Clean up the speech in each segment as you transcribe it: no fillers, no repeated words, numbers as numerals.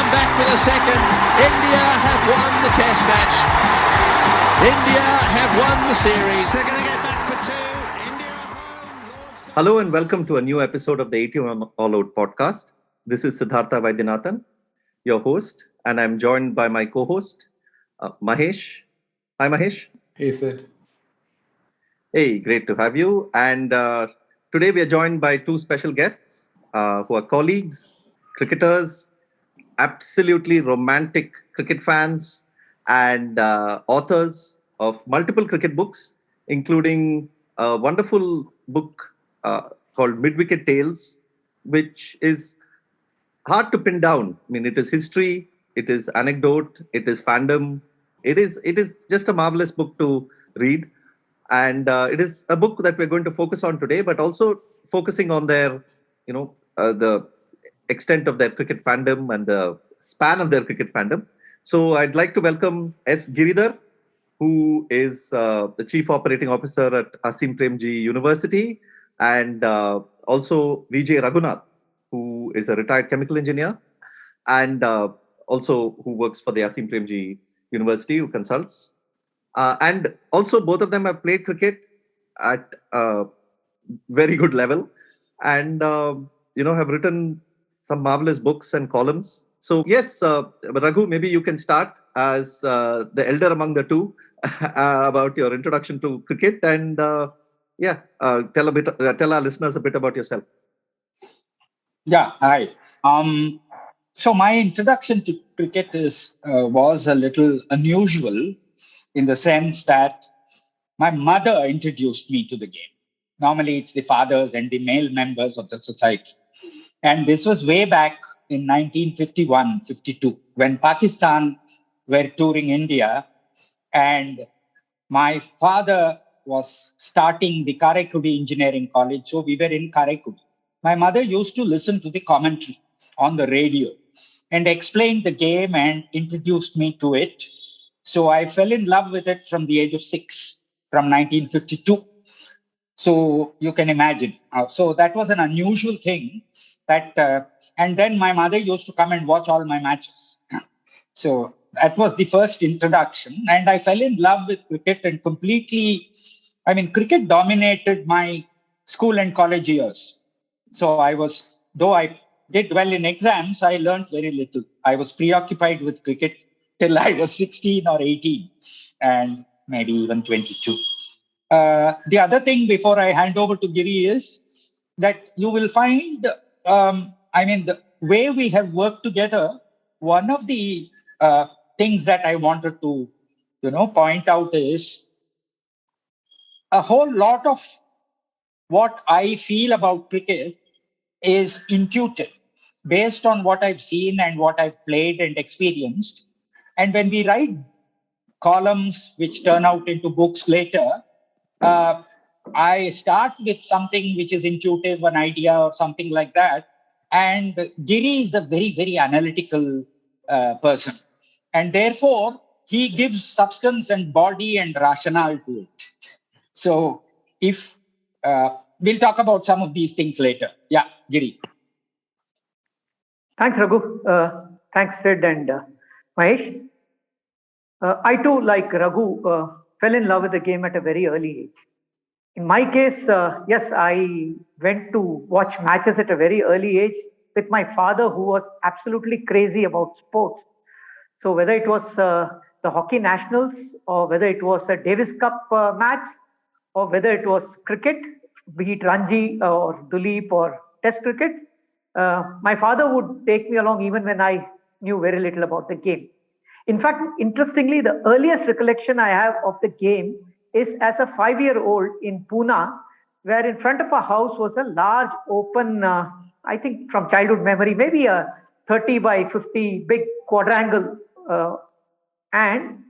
come back for the second. India have won the test match. India have won the series. They're going to get back for two. India home. Hello and welcome to a new episode of the 81 All Out podcast. This is Siddhartha Vaidyanathan, your host, and I'm joined by my co-host, Mahesh. Hi, Mahesh. Hey, Sid. Hey, great to have you. And today we are joined by two special guests who are colleagues, cricketers, absolutely romantic cricket fans, and authors of multiple cricket books, including a wonderful book called Mid-Wicket Tales, which is hard to pin down. I mean, it is history, it is anecdote, it is fandom. It is just a marvelous book to read. And it is a book that we're going to focus on today, but also focusing on their, the extent of their cricket fandom and the span of their cricket fandom. So I'd like to welcome S. Giridhar, who is the Chief Operating Officer at Asim Premji University, and also Vijay Raghunath, who is a retired chemical engineer, and also who works for the Asim Premji University, who consults. And also both of them have played cricket at a very good level and, have written some marvelous books and columns. So yes, Raghu, maybe you can start as the elder among the two about your introduction to cricket and tell our listeners a bit about yourself. Yeah, hi. So my introduction to cricket was a little unusual in the sense that my mother introduced me to the game. Normally, it's the fathers and the male members of the society. And this was way back in 1951-52, when Pakistan were touring India. And my father was starting the Karaikudi Engineering College. So we were in Karaikudi. My mother used to listen to the commentary on the radio and explained the game and introduced me to it. So I fell in love with it from the age of 6, from 1952. So you can imagine. So that was an unusual thing. And then my mother used to come and watch all my matches. So that was the first introduction. And I fell in love with cricket and cricket dominated my school and college years. So though I did well in exams, I learned very little. I was preoccupied with cricket till I was 16 or 18 and maybe even 22. The other thing before I hand over to Giri is that you will find, the way we have worked together, one of the things that I wanted to, point out is a whole lot of what I feel about cricket is intuitive, based on what I've seen and what I've played and experienced. And when we write columns which turn out into books later, I start with something which is intuitive, an idea or something like that. And Giri is a very, very analytical person. And therefore, he gives substance and body and rationale to it. So we'll talk about some of these things later. Yeah, Giri. Thanks, Raghu. Thanks, Sid and Mahesh. I too, like Raghu, fell in love with the game at a very early age. In my case, yes, I went to watch matches at a very early age with my father, who was absolutely crazy about sports. So whether it was the Hockey Nationals, or whether it was a Davis Cup match, or whether it was cricket, be it Ranji or Duleep or Test cricket, my father would take me along even when I knew very little about the game. In fact, interestingly, the earliest recollection I have of the game is as a 5-year-old in Pune, where in front of our house was a large open, I think from childhood memory, maybe a 30 by 50 big quadrangle. And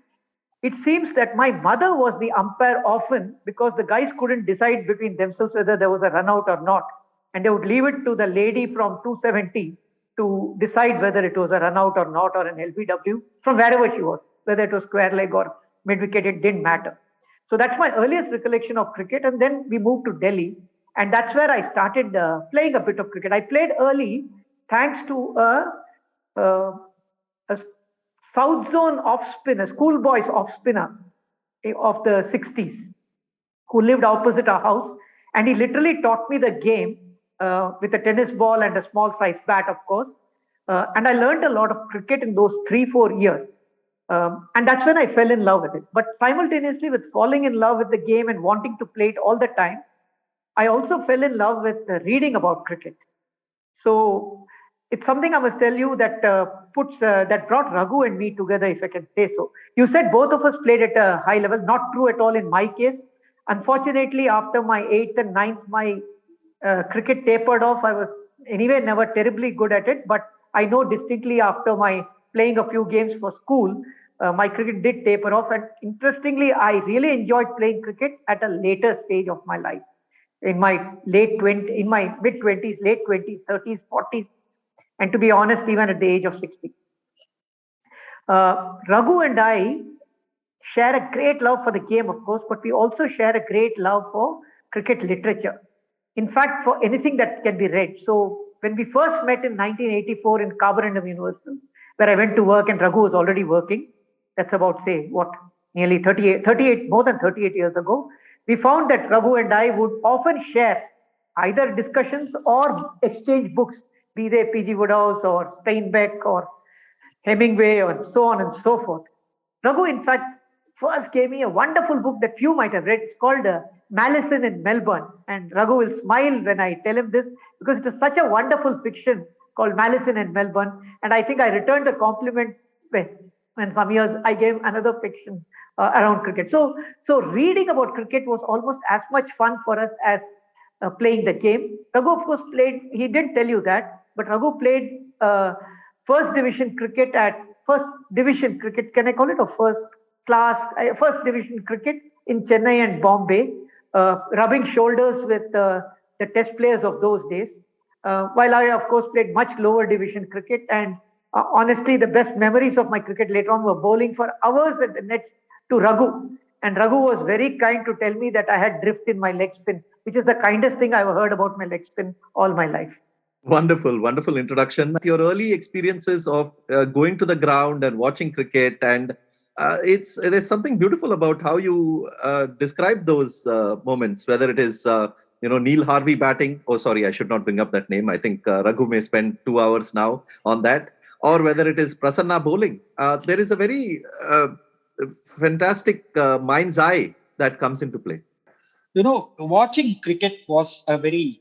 it seems that my mother was the umpire often, because the guys couldn't decide between themselves whether there was a run out or not. And they would leave it to the lady from 270 to decide whether it was a run out or not, or an LBW from wherever she was, whether it was square leg or mid wicket, it didn't matter. So that's my earliest recollection of cricket. And then we moved to Delhi, and that's where I started playing a bit of cricket. I played early thanks to a a South Zone off spinner, schoolboys off spinner of the 60s, who lived opposite our house. And he literally taught me the game with a tennis ball and a small size bat, of course. And I learned a lot of cricket in those 3-4 years. And that's when I fell in love with it. But simultaneously with falling in love with the game and wanting to play it all the time, I also fell in love with reading about cricket. So it's something I must tell you that that brought Raghu and me together, if I can say so. You said both of us played at a high level. Not true at all in my case. Unfortunately, after my 8th and 9th, my cricket tapered off. I was anyway never terribly good at it, but I know distinctly after my playing a few games for school, my cricket did taper off. And interestingly, I really enjoyed playing cricket at a later stage of my life, in my mid 20s, late 20s, 30s, 40s, and to be honest, even at the age of 60. Raghu and I share a great love for the game, of course, but we also share a great love for cricket literature. In fact, for anything that can be read. So when we first met in 1984 in Carborundum University, where I went to work and Raghu was already working, that's about, say, nearly 38, more than 38 years ago, we found that Raghu and I would often share either discussions or exchange books, be they P.G. Woodhouse or Steinbeck or Hemingway and so on and so forth. Raghu, in fact, first gave me a wonderful book that few might have read. It's called Malison in Melbourne. And Raghu will smile when I tell him this because it is such a wonderful fiction called Malison in Melbourne. And I think I returned the compliment when some years I gave another fiction around cricket. So reading about cricket was almost as much fun for us as playing the game. Raghu, of course, he didn't tell you that, but Raghu played first division cricket, can I call it, or first division cricket in Chennai and Bombay, rubbing shoulders with the test players of those days. While I, of course, played much lower division cricket. And honestly, the best memories of my cricket later on were bowling for hours at the nets to Raghu. And Raghu was very kind to tell me that I had drift in my leg spin, which is the kindest thing I've heard about my leg spin all my life. Wonderful, wonderful introduction. Your early experiences of going to the ground and watching cricket, and there's something beautiful about how you describe those moments, whether it is Neil Harvey batting. Oh, sorry, I should not bring up that name. I think Raghu may spend 2 hours now on that. Or whether it is Prasanna bowling. There is a very fantastic mind's eye that comes into play. Watching cricket was a very,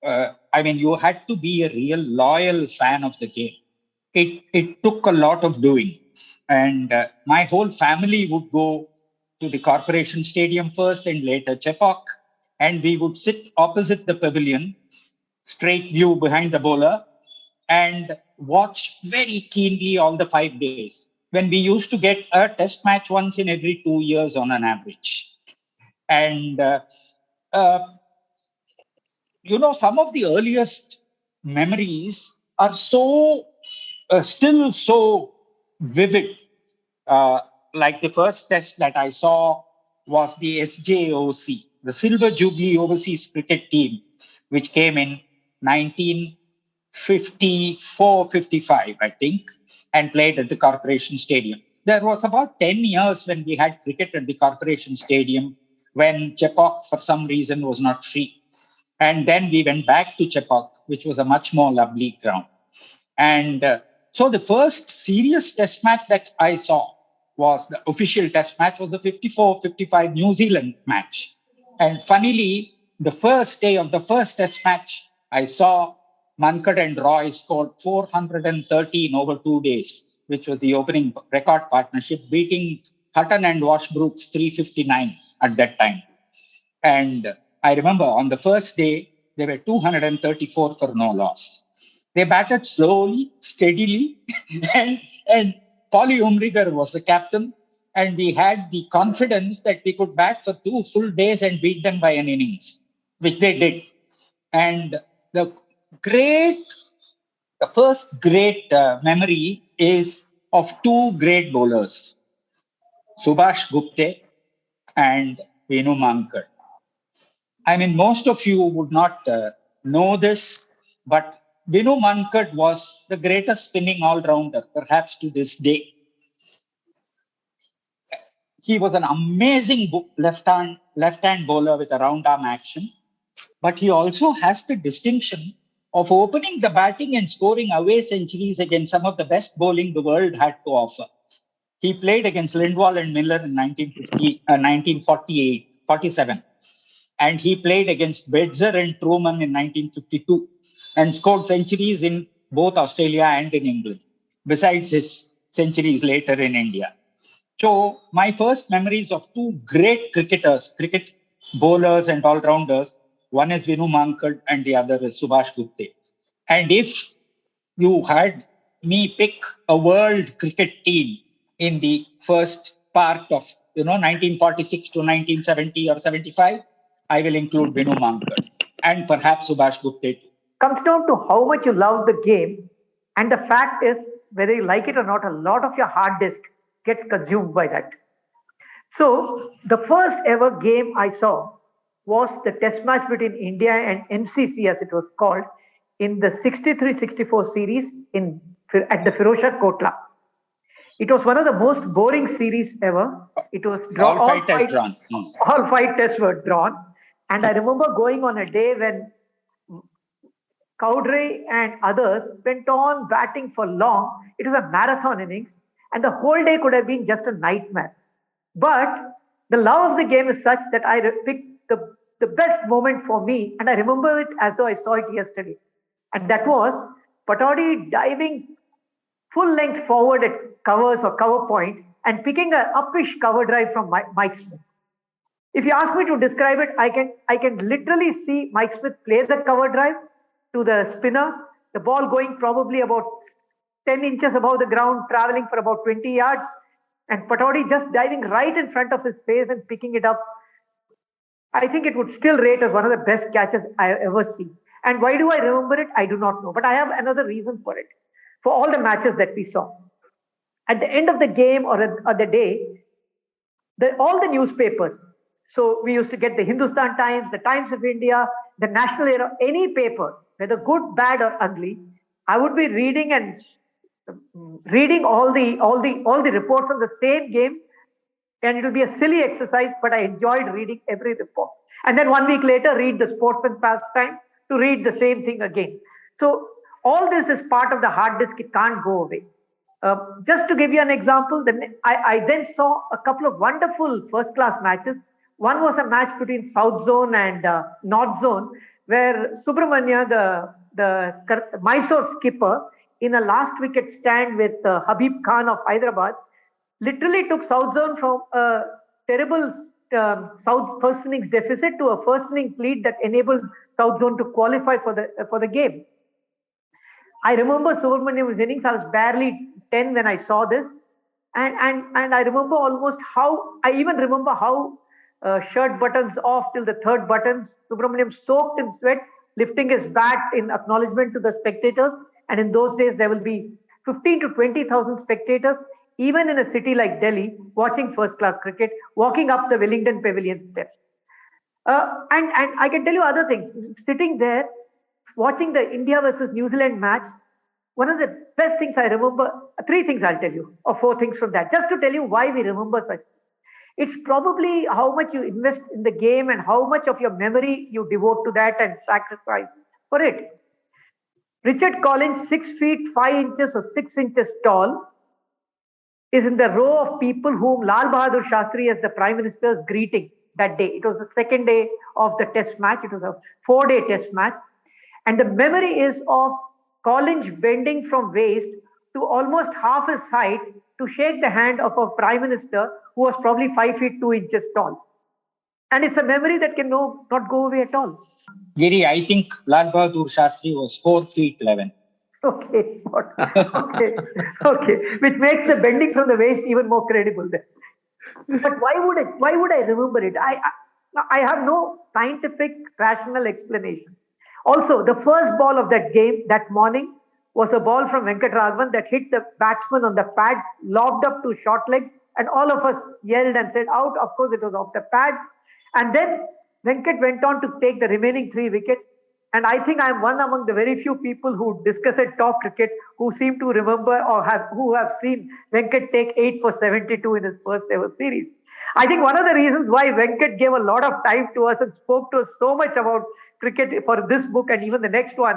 you had to be a real loyal fan of the game. It took a lot of doing. And my whole family would go to the Corporation Stadium first and later Chepauk. And we would sit opposite the pavilion, straight view behind the bowler, and watch very keenly all the 5 days. When we used to get a test match once in every 2 years on an average. And, some of the earliest memories are still so vivid. Like the first test that I saw was the SJOC, the Silver Jubilee Overseas Cricket Team, which came in 1954-55, I think, and played at the Corporation Stadium. There was about 10 years when we had cricket at the Corporation Stadium when Chepauk, for some reason, was not free. And then we went back to Chepauk, which was a much more lovely ground. And so the first serious test match that I saw was the official test match was the 54-55 New Zealand match. And funnily, the first day of the first test match, I saw Mankad and Roy scored 413 over 2 days, which was the opening record partnership, beating Hutton and Washbrook's 359 at that time. And I remember on the first day, there were 234 for no loss. They batted slowly, steadily, and Polly Umrigar was the captain. And we had the confidence that we could bat for 2 full days and beat them by an innings, which they did. And the first great memory is of 2 great bowlers, Subhash Gupte and Venu Mankad. Most of you would not know this, but Vinu Mankad was the greatest spinning all-rounder, perhaps to this day. He was an amazing left-hand bowler with a round-arm action, but he also has the distinction of opening the batting and scoring away centuries against some of the best bowling the world had to offer. He played against Lindwall and Miller in 1948, 47. And he played against Bedzer and Truman in 1952 and scored centuries in both Australia and in England, besides his centuries later in India. So my first memories of two great cricket bowlers and all-rounders, one is Vinu Mankad and the other is Subhash Gupte. And if you had me pick a world cricket team in the first part of 1946 to 1970 or 75, I will include Vinu Mankad and perhaps Subhash Gupte too. Comes down to how much you love the game, and the fact is, whether you like it or not, a lot of your hard disk gets consumed by that. So the first ever game I saw was the test match between India and MCC, as it was called, in the 63-64 series at the Firozshah Kotla. It was one of the most boring series ever. It was all five tests drawn. All 5 tests were drawn. And I remember going on a day when Cowdrey and others went on batting for long. It was a marathon innings, and the whole day could have been just a nightmare. But the love of the game is such that I picked the best moment for me, and I remember it as though I saw it yesterday. And that was Patodi diving full length forward at covers or cover point and picking an uppish cover drive from Mike Smith. If you ask me to describe it, I can literally see Mike Smith play the cover drive to the spinner, the ball going probably about 10 inches above the ground, traveling for about 20 yards, and Patodi just diving right in front of his face and picking it up. I think it would still rate as one of the best catches I have ever seen. And why do I remember it? I do not know. But I have another reason for it. For all the matches that we saw. At the end of the game or the day, all the newspapers, so we used to get the Hindustan Times, the Times of India, the National Era, any paper, whether good, bad, or ugly, I would be reading all the reports on the same game, and it would be a silly exercise, but I enjoyed reading every report. And then 1 week later, read the Sports and Pastime to read the same thing again. So all this is part of the hard disk. It can't go away. Just to give you an example, I then saw a couple of wonderful first-class matches. One was a match between South Zone and North Zone, where Subramanya, the Mysore skipper, in a last wicket stand with Habib Khan of Hyderabad, literally took South Zone from a terrible South first innings deficit to a first innings lead that enabled South Zone to qualify for the game. I remember Subramaniam's innings. I was barely 10 when I saw this, and I remember I even remember how shirt buttons off till the third button, Subramaniam soaked in sweat, lifting his bat in acknowledgement to the spectators. And in those days, there will be 15 to 20,000 spectators, even in a city like Delhi, watching first-class cricket, walking up the Wellington Pavilion steps. And I can tell you other things. Sitting there, watching the India versus New Zealand match, one of the best things I remember, 3 things I'll tell you, or 4 things from that, just to tell you why we remember such. It's probably how much you invest in the game and how much of your memory you devote to that and sacrifice for it. Richard Collins, 6 feet 5 inches or 6 inches tall, is in the row of people whom Lal Bahadur Shastri as the Prime Minister's greeting that day. It was the second day of the test match. It was a 4-day test match. And the memory is of Collins bending from waist to almost half his height to shake the hand of a Prime Minister who was probably 5 feet 2 inches tall. And it's a memory that can not go away at all. Giri, I think Lal Bahadur Shastri was 4 feet 11. Okay. Which makes the bending from the waist even more credible then. But why would I remember it? I have no scientific, rational explanation. Also, the first ball of that game that morning was a ball from Venkataraghavan that hit the batsman on the pad, lobbed up to short leg, and all of us yelled and said out. Of course, it was off the pad. And then Venkat went on to take the remaining 3 wickets. And I think I'm one among the very few people who discuss and talk cricket who seem to remember or who have seen Venkat take 8 for 72 in his first ever series. I think one of the reasons why Venkat gave a lot of time to us and spoke to us so much about cricket for this book and even the next one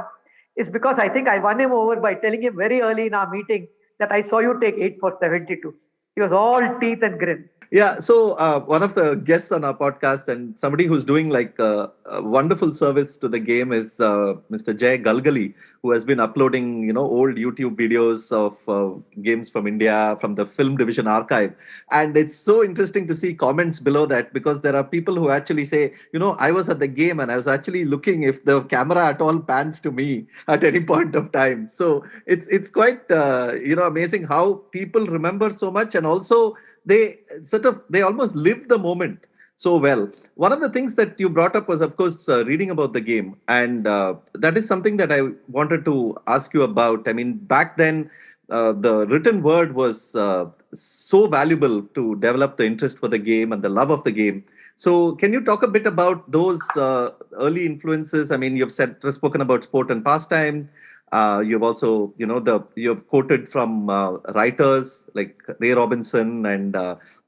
is because I think I won him over by telling him very early in our meeting that I saw you take 8 for 72. He was all teeth and grin. Yeah, so one of the guests on our podcast and somebody who's doing like a wonderful service to the game is Mr. Jay Galgali, who has been uploading, old YouTube videos of games from India, from the film division archive. And it's so interesting to see comments below that because there are people who actually say, I was at the game and I was actually looking if the camera at all pans to me at any point of time. So it's quite, amazing how people remember so much and also they almost live the moment so well. One of the things that you brought up was, of course, reading about the game. And that is something that I wanted to ask you about. I mean, back then, the written word was so valuable to develop the interest for the game and the love of the game. So can you talk a bit about those early influences? I mean, you've spoken about sport and pastime. You've also, you've quoted from writers like Ray Robinson and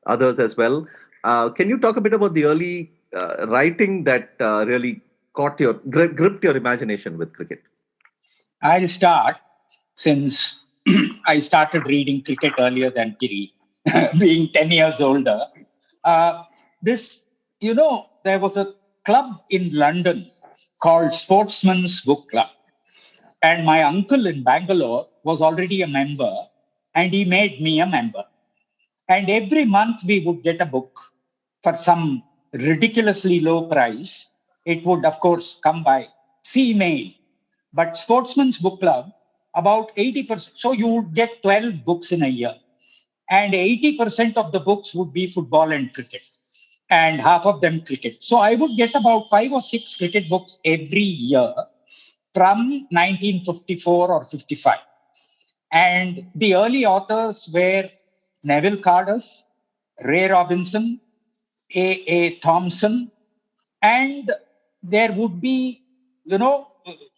others as well. Can you talk a bit about the early writing that really gripped your imagination with cricket? I'll start since I started reading cricket earlier than Giri, being 10 years older. There was a club in London called Sportsman's Book Club. And my uncle in Bangalore was already a member and he made me a member. And every month we would get a book for some ridiculously low price. It would, of course, come by sea mail. But Sportsman's Book Club, about 80%, so you would get 12 books in a year. And 80% of the books would be football and cricket. And half of them cricket. So I would get about 5 or 6 cricket books every year from 1954 or 55. And the early authors were Neville Cardus, Ray Robinson, A. Thompson, and there would be,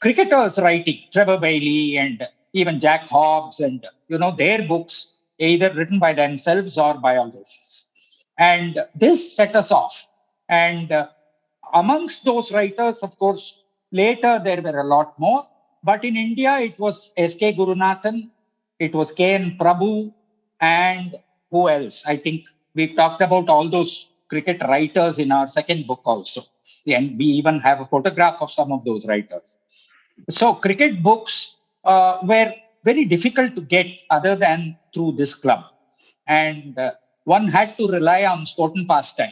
cricketers writing, Trevor Bailey and even Jack Hobbs and, their books, either written by themselves or biographies. And this set us off. And amongst those writers, of course, later there were a lot more. But in India, it was S.K. Gurunathan, it was K.N. Prabhu, and who else? I think we've talked about all those cricket writers in our second book also. And we even have a photograph of some of those writers. So cricket books were very difficult to get other than through this club. And one had to rely on Sport and Pastime,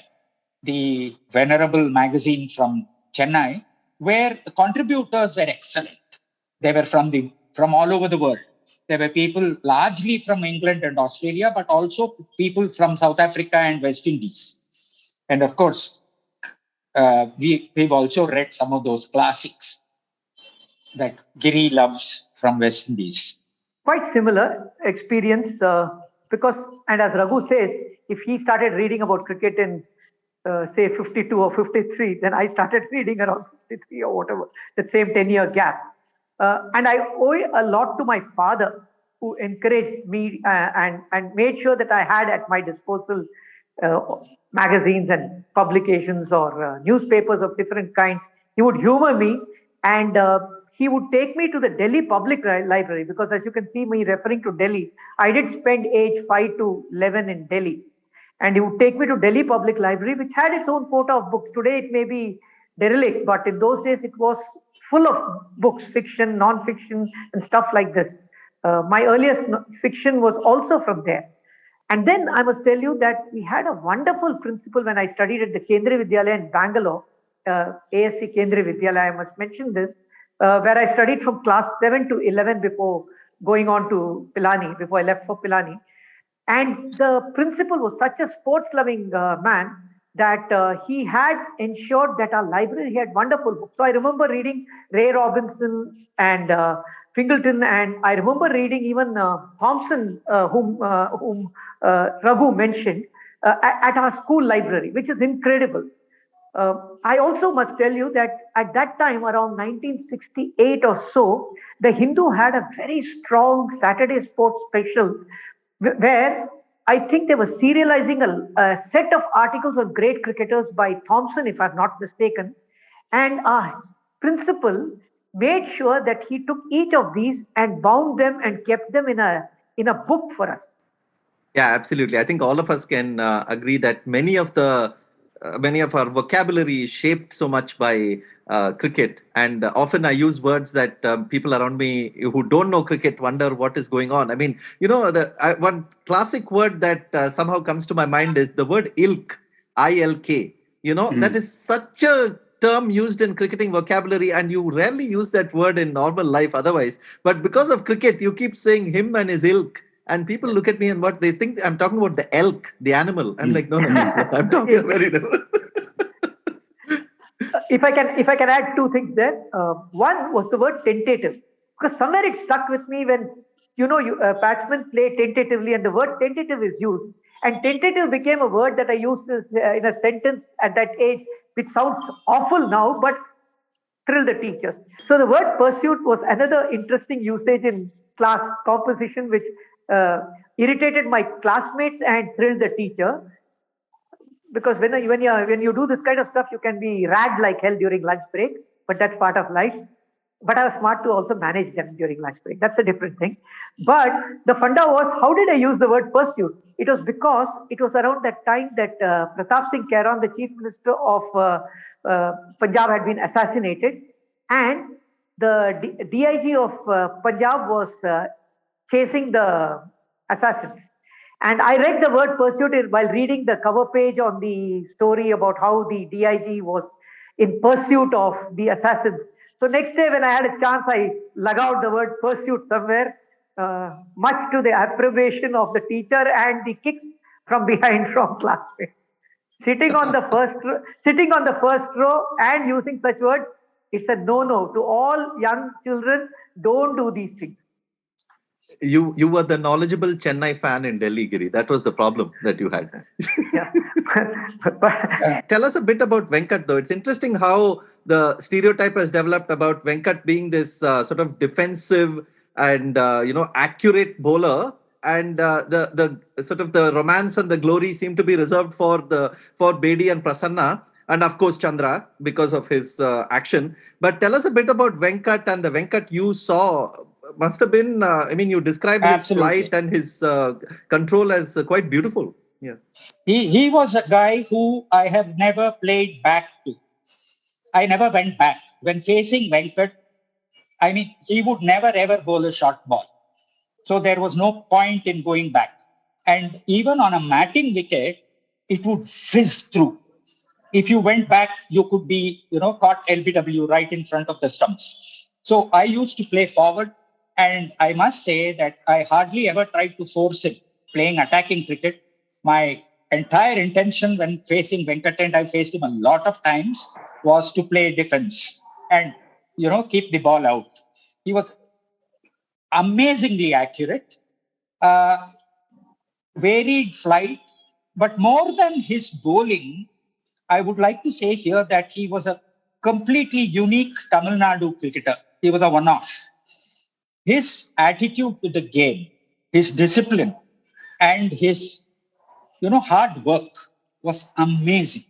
the venerable magazine from Chennai, where the contributors were excellent. They were from all over the world. There were people largely from England and Australia, but also people from South Africa and West Indies. And of course, we've also read some of those classics that Giri loves from West Indies. Quite similar experience because, and as Raghu says, if he started reading about cricket in say 52 or 53, then I started reading around 53 or whatever, the same 10-year gap. And I owe a lot to my father, who encouraged me and made sure that I had at my disposal magazines and publications or newspapers of different kinds. He would humor me and he would take me to the Delhi Public Library because, as you can see me referring to Delhi, I did spend age 5 to 11 in Delhi. And he would take me to Delhi Public Library, which had its own quota of books. Today it may be derelict, but in those days it was full of books, fiction, non-fiction, and stuff like this. My earliest fiction was also from there. And then I must tell you that we had a wonderful principal when I studied at the Kendriya Vidyalaya in Bangalore, ASC Kendriya Vidyalaya, I must mention this, where I studied from class 7 to 11 before going on to Pilani, before I left for Pilani. And the principal was such a sports-loving man that he had ensured that our library had wonderful books. So I remember reading Ray Robinson and Fingleton, and I remember reading even Thompson, whom Raghu mentioned, at our school library, which is incredible. I also must tell you that at that time, around 1968 or so, the Hindu had a very strong Saturday sports special where I think they were serializing a set of articles on great cricketers by Thompson, if I'm not mistaken. And our principal made sure that he took each of these and bound them and kept them in a book for us. Yeah, absolutely. I think all of us can agree that many of our vocabulary is shaped so much by cricket, and often I use words that people around me who don't know cricket wonder what is going on. I mean, one classic word that somehow comes to my mind is the word ilk, ILK. That is such a term used in cricketing vocabulary, and you rarely use that word in normal life otherwise. But because of cricket, you keep saying him and his ilk. And people look at me and what they think I'm talking about the elk, the animal. I'm like, no, I'm talking very different. If I can add two things there. One was the word tentative, because somewhere it stuck with me when batsmen play tentatively and the word tentative is used, and tentative became a word that I used in a sentence at that age, which sounds awful now, but thrilled the teachers. So the word pursuit was another interesting usage in class composition, which irritated my classmates and thrilled the teacher. Because when you do this kind of stuff, you can be ragged like hell during lunch break, but that's part of life. But I was smart to also manage them during lunch break. That's a different thing. But the funda was, how did I use the word pursuit? It was because it was around that time that Pratap Singh Khairan, the Chief Minister of Punjab, had been assassinated, and the DIG of Punjab was chasing the assassins. And I read the word pursuit while reading the cover page on the story about how the DIG was in pursuit of the assassins. So next day when I had a chance, I lug out the word pursuit somewhere, much to the approbation of the teacher and the kicks from behind from classmates. Sitting on the first row and using such words, it's a no-no to all young children. Don't do these things. You were the knowledgeable Chennai fan in Delhi, Giri. That was the problem that you had. Yeah. Tell us a bit about Venkat, though. It's interesting how the stereotype has developed about Venkat being this sort of defensive and accurate bowler, and the sort of the romance and the glory seem to be reserved for Bedi and Prasanna, and of course Chandra because of his action. But tell us a bit about Venkat, and the Venkat you saw must have been, you described his flight and his control as quite beautiful. Yeah. He was a guy who I have never played back to. I never went back. When facing Venkat, he would never ever bowl a short ball. So there was no point in going back. And even on a matting wicket, it would fizz through. If you went back, you could be, caught LBW right in front of the stumps. So I used to play forward. And I must say that I hardly ever tried to force him playing attacking cricket. My entire intention when facing Venkat, and I faced him a lot of times, was to play defense and, keep the ball out. He was amazingly accurate, varied flight, but more than his bowling, I would like to say here that he was a completely unique Tamil Nadu cricketer. He was a one-off. His attitude to the game, his discipline, and his, hard work was amazing.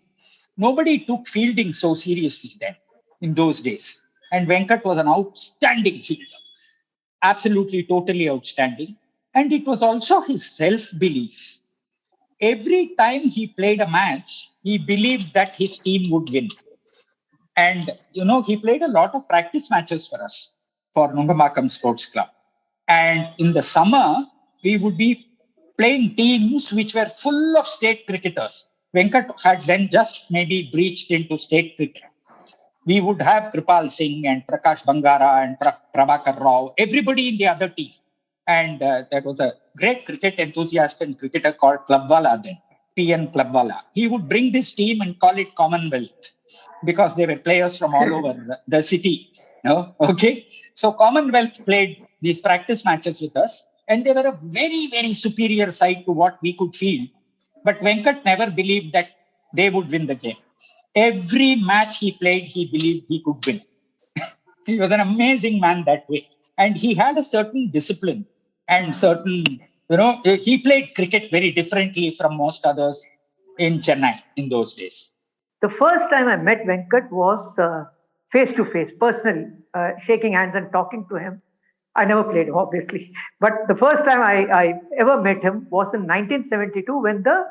Nobody took fielding so seriously then, in those days. And Venkat was an outstanding fielder. Absolutely, totally outstanding. And it was also his self-belief. Every time he played a match, he believed that his team would win. And, he played a lot of practice matches for us, for Nungamakam Sports Club. And in the summer, we would be playing teams which were full of state cricketers. Venkat had then just maybe breached into state cricket. We would have Kripal Singh and Prakash Bangara and Prabhakar Rao, everybody in the other team. And there was a great cricket enthusiast and cricketer called Clubwala then, PN Clubwala. He would bring this team and call it Commonwealth because they were players from all over the city. Okay. So Commonwealth played these practice matches with us, and they were a very, very superior side to what we could field. But Venkat never believed that they would win the game. every match he played, he believed he could win. He was an amazing man that way. And he had a certain discipline and certain, he played cricket very differently from most others in Chennai in those days. The first time I met Venkat was face to face, personally, shaking hands and talking to him. I never played, obviously. But the first time I ever met him was in 1972 when the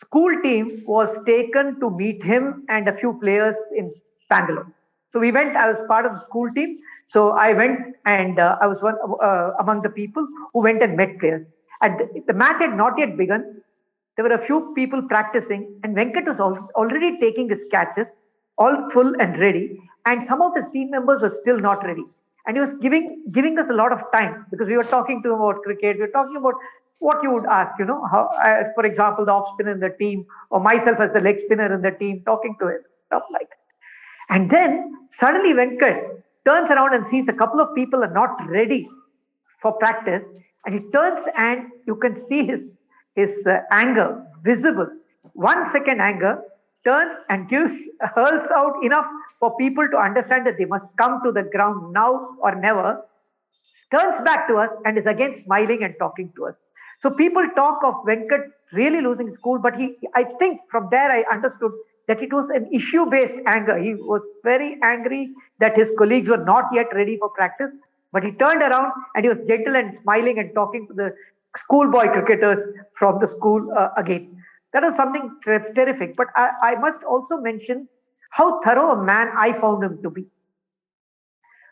school team was taken to meet him and a few players in Bangalore. So we went, I was part of the school team. So I went and I was one among the people who went and met players. And the match had not yet begun. There were a few people practicing, and Venkat was already taking his catches, all full and ready. And some of his team members were still not ready. And he was giving us a lot of time because we were talking to him about cricket. We were talking about what you would ask, how, for example, the off spinner in the team, or myself as the leg spinner in the team, talking to him, stuff like that. And then suddenly Venkat turns around and sees a couple of people are not ready for practice, and he turns and you can see his anger visible. 1 second anger, turns and hurls out enough for people to understand that they must come to the ground now or never, turns back to us and is again smiling and talking to us. So people talk of Venkat really losing his cool, but I think from there I understood that it was an issue-based anger. He was very angry that his colleagues were not yet ready for practice, but he turned around and he was gentle and smiling and talking to the schoolboy cricketers from the school again. That was something terrific. But I must also mention how thorough a man I found him to be.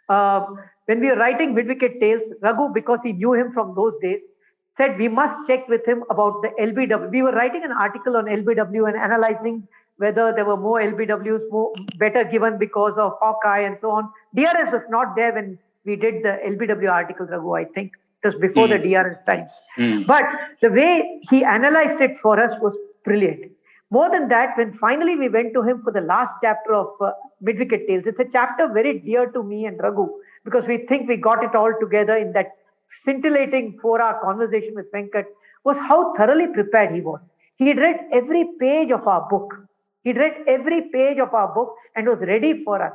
When we were writing Mid-Wicket Tales, Raghu, because he knew him from those days, said we must check with him about the LBW. We were writing an article on LBW and analyzing whether there were more LBWs, better given because of Hawkeye and so on. DRS was not there when we did the LBW article, Raghu, I think. It was before the DRS times. But the way he analyzed it for us was brilliant. More than that, when finally we went to him for the last chapter of Mid-Wicket Tales, it's a chapter very dear to me and Raghu, because we think we got it all together in that scintillating 4-hour conversation with Venkat, was how thoroughly prepared he was. He had read every page of our book. He'd read every page of our book and was ready for us.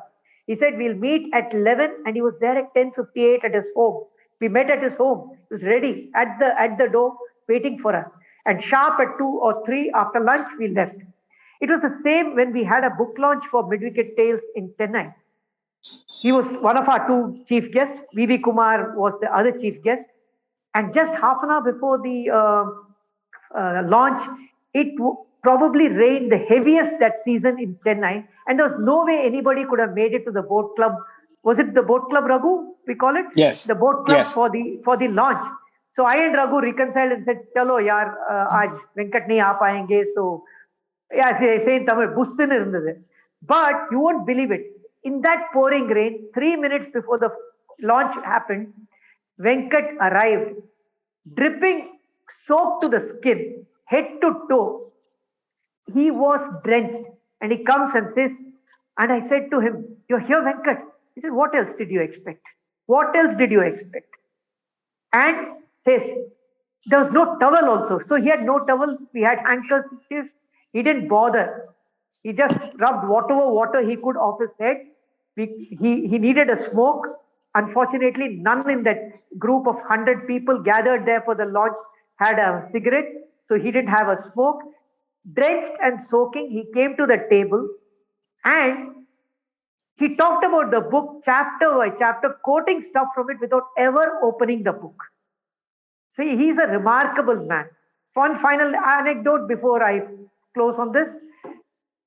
He said, we'll meet at 11, and he was there at 10:58 at his home. We met at his home. He was ready at the door, waiting for us. And sharp at 2 or 3 after lunch, we left. It was the same when we had a book launch for Mid-Wicket Tales in Chennai. He was one of our 2 chief guests. V.V. Kumar was the other chief guest. And just half an hour before the launch, it probably rained the heaviest that season in Chennai. And there was no way anybody could have made it to the boat club. Was it the boat club, Raghu, we call it? Yes. The boat club, yes. for the launch. So I and Raghu reconciled and said, "Chalo yaar, aaj Venkat nahi aa payenge." So yeah, I say in Tamil, bustin irundhathu. But you won't believe it. In that pouring rain, 3 minutes before the launch happened, Venkat arrived, dripping, soaked to the skin, head to toe. He was drenched, and he comes and says, and I said to him, "You're here, Venkat." He said, "What else did you expect? What else did you expect?" And says, there was no towel also. So he had no towel. We had handkerchiefs. He didn't bother. He just rubbed whatever water he could off his head. He needed a smoke. Unfortunately, none in that group of 100 people gathered there for the launch had a cigarette. So he didn't have a smoke. Drenched and soaking, he came to the table and he talked about the book chapter by chapter, quoting stuff from it without ever opening the book. So he's a remarkable man. One final anecdote before I close on this.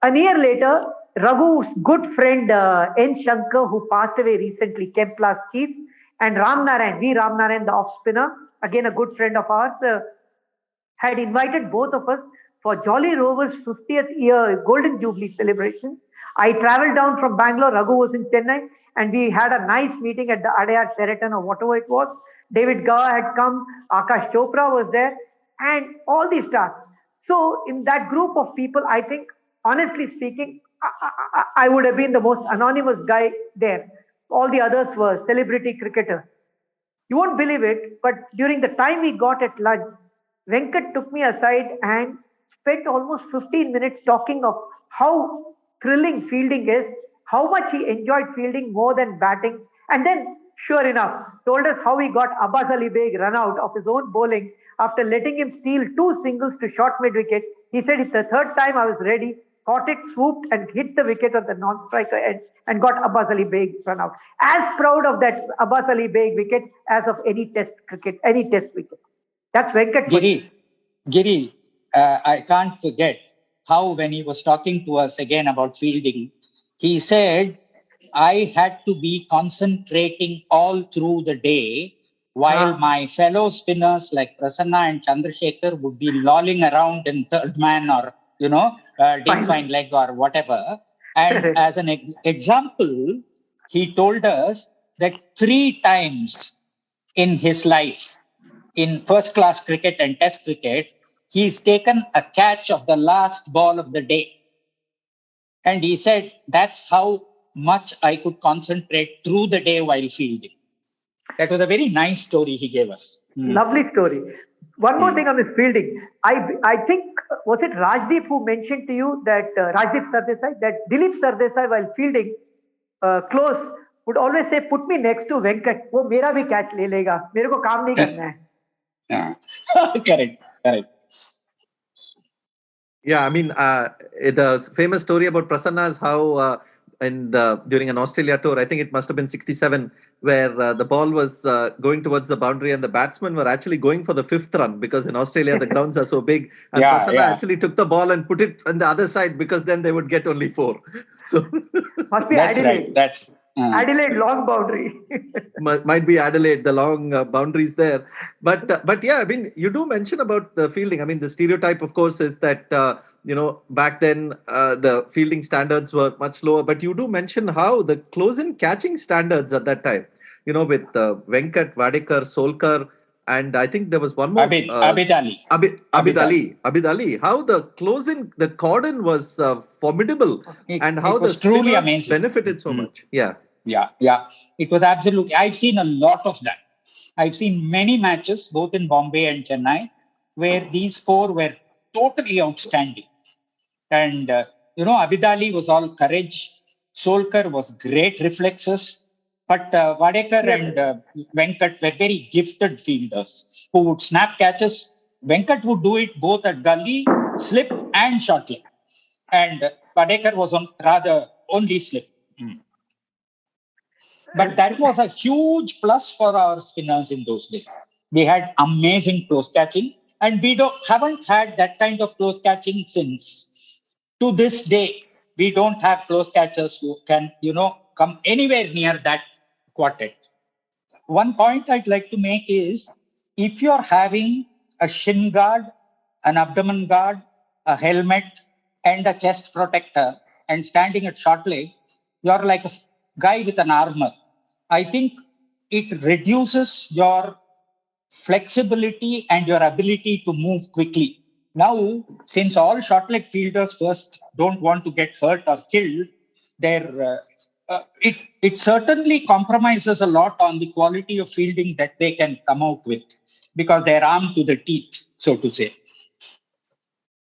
A year later, Raghu's good friend N. Shankar, who passed away recently, Kempla's chief, and Ram Narayan, the off spinner, again a good friend of ours, had invited both of us for Jolly Rover's 50th year Golden Jubilee celebration. I traveled down from Bangalore, Raghu was in Chennai, and we had a nice meeting at the Adayar Sheraton or whatever it was. David Gawa had come, Akash Chopra was there, and all these stars. So in that group of people, I think, honestly speaking, I would have been the most anonymous guy there. All the others were celebrity cricketers. You won't believe it, but during the time we got at lunch, Venkat took me aside and spent almost 15 minutes talking of how thrilling fielding is, how much he enjoyed fielding more than batting. And then, sure enough, told us how he got Abbas Ali Beg run out of his own bowling after letting him steal 2 singles to short mid-wicket. He said, it's the third time I was ready, caught it, swooped and hit the wicket on the non-striker end and got Abbas Ali Beg run out. As proud of that Abbas Ali Beg wicket as of any test wicket. That's Venkat. Giri, I can't forget how when he was talking to us again about fielding, he said, I had to be concentrating all through the day while my fellow spinners like Prasanna and Chandrasekhar would be lolling around in third man or, deep fine leg or whatever. And as an example, he told us that 3 times in his life, in first class cricket and test cricket, he's taken a catch of the last ball of the day. And he said, that's how much I could concentrate through the day while fielding. That was a very nice story he gave us. Lovely story. One more thing on this fielding. I think, was it Rajdeep who mentioned to you that Rajdeep Sardesai, that Dilip Sardesai while fielding close would always say, put me next to Venkat. वो मेरा भी catch ले लेगा. मेरे को काम नहीं करना है. Correct. Yeah, I mean, the famous story about Prasanna is how during an Australia tour, I think it must have been 67, where the ball was going towards the boundary and the batsmen were actually going for the 5th run because in Australia the grounds are so big. And Prasanna actually took the ball and put it on the other side because then they would get only 4. So must be that's Adelaide. Right. Adelaide long boundary. Might be Adelaide, the long boundaries there. But yeah, I mean, you do mention about the fielding. I mean, the stereotype, of course, is that, back then the fielding standards were much lower. But you do mention how the close-in catching standards at that time, with Venkat, Vadekar, Solkar, and I think there was one more. Abid Ali. Abid Ali. How the close-in, the cordon was formidable and how the truly amazing. Benefited so much. Yeah. It was absolutely. I've seen a lot of that. I've seen many matches, both in Bombay and Chennai, where these 4 were totally outstanding. And, Abid Ali was all courage. Solkar was great reflexes. But Vadekar and Venkat were very gifted fielders who would snap catches. Venkat would do it both at gully, slip and short leg. And Vadekar was on rather only slip. But that was a huge plus for our spinners in those days. We had amazing close catching, and we haven't had that kind of close catching since. To this day, we don't have close catchers who can, come anywhere near that quartet. One point I'd like to make is, if you're having a shin guard, an abdomen guard, a helmet, and a chest protector, and standing at short leg, you're like a guy with an armor. I think it reduces your flexibility and your ability to move quickly. Now, since all short leg fielders first don't want to get hurt or killed, it certainly compromises a lot on the quality of fielding that they can come out with because they're armed to the teeth, so to say.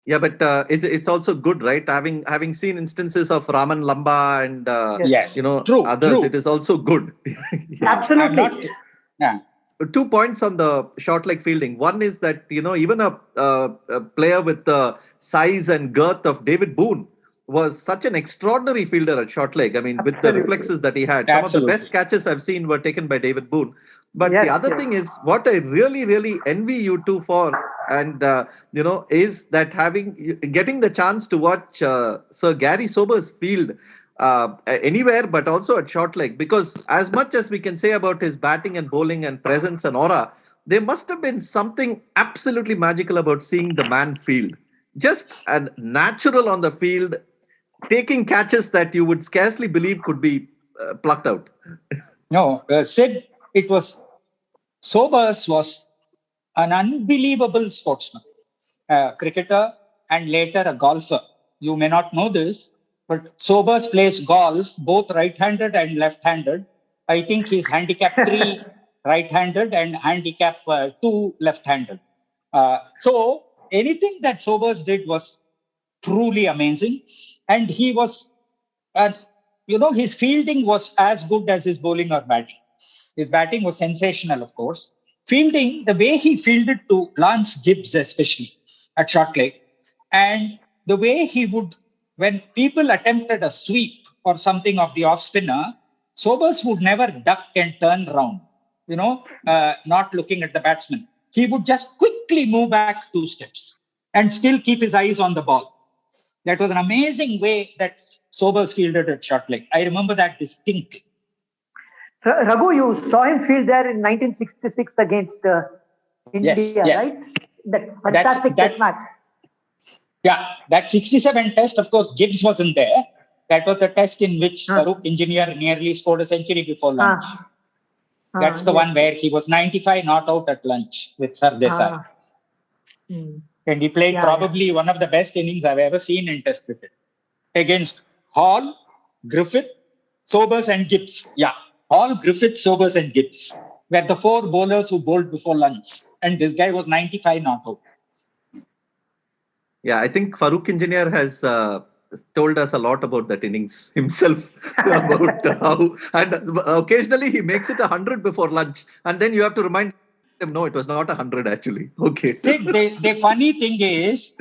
Yeah, but it's also good, right? Having seen instances of Raman Lamba and others, true. It is also good. Absolutely. 2 points on the short leg fielding. One is that even a player with the size and girth of David Boone was such an extraordinary fielder at short leg. I mean, with the reflexes that he had, some of the best catches I've seen were taken by David Boone. But the other thing is, what I really, really envy you two for, and is that getting the chance to watch Sir Gary Sobers field anywhere, but also at short leg. Because as much as we can say about his batting and bowling and presence and aura, there must have been something absolutely magical about seeing the man field. Just a natural on the field, taking catches that you would scarcely believe could be plucked out. No, Sid, Sobers was an unbelievable sportsman, cricketer, and later a golfer. You may not know this, but Sobers plays golf, both right-handed and left-handed. I think he's handicap 3 right-handed and handicap 2 left-handed. So anything that Sobers did was truly amazing. And he was And, his fielding was as good as his bowling or batting. His batting was sensational, of course. Fielding, the way he fielded to Lance Gibbs, especially at short leg, and the way he would, when people attempted a sweep or something of the off spinner, Sobers would never duck and turn round, not looking at the batsman. He would just quickly move back 2 steps and still keep his eyes on the ball. That was an amazing way that Sobers fielded at short leg. I remember that distinctly. Raghu, you saw him field there in 1966 against India, yes. right? That fantastic test match. Yeah, that 67 test, of course, Gibbs wasn't there. That was the test in which Farooq Engineer nearly scored a century before lunch. That's the one where he was 95 not out at lunch with Sardesai. And he played probably one of the best innings I've ever seen in Test cricket. Against Hall, Griffith, Sobers and Gibbs. Yeah, Hall, Griffith, Sobers and Gibbs were the 4 bowlers who bowled before lunch. And this guy was 95 not out. Yeah, I think Farooq Engineer has told us a lot about that innings himself, about how, and occasionally he makes it 100 before lunch, and then you have to remind him, no, it was not 100 actually. Okay. Sid, the funny thing is,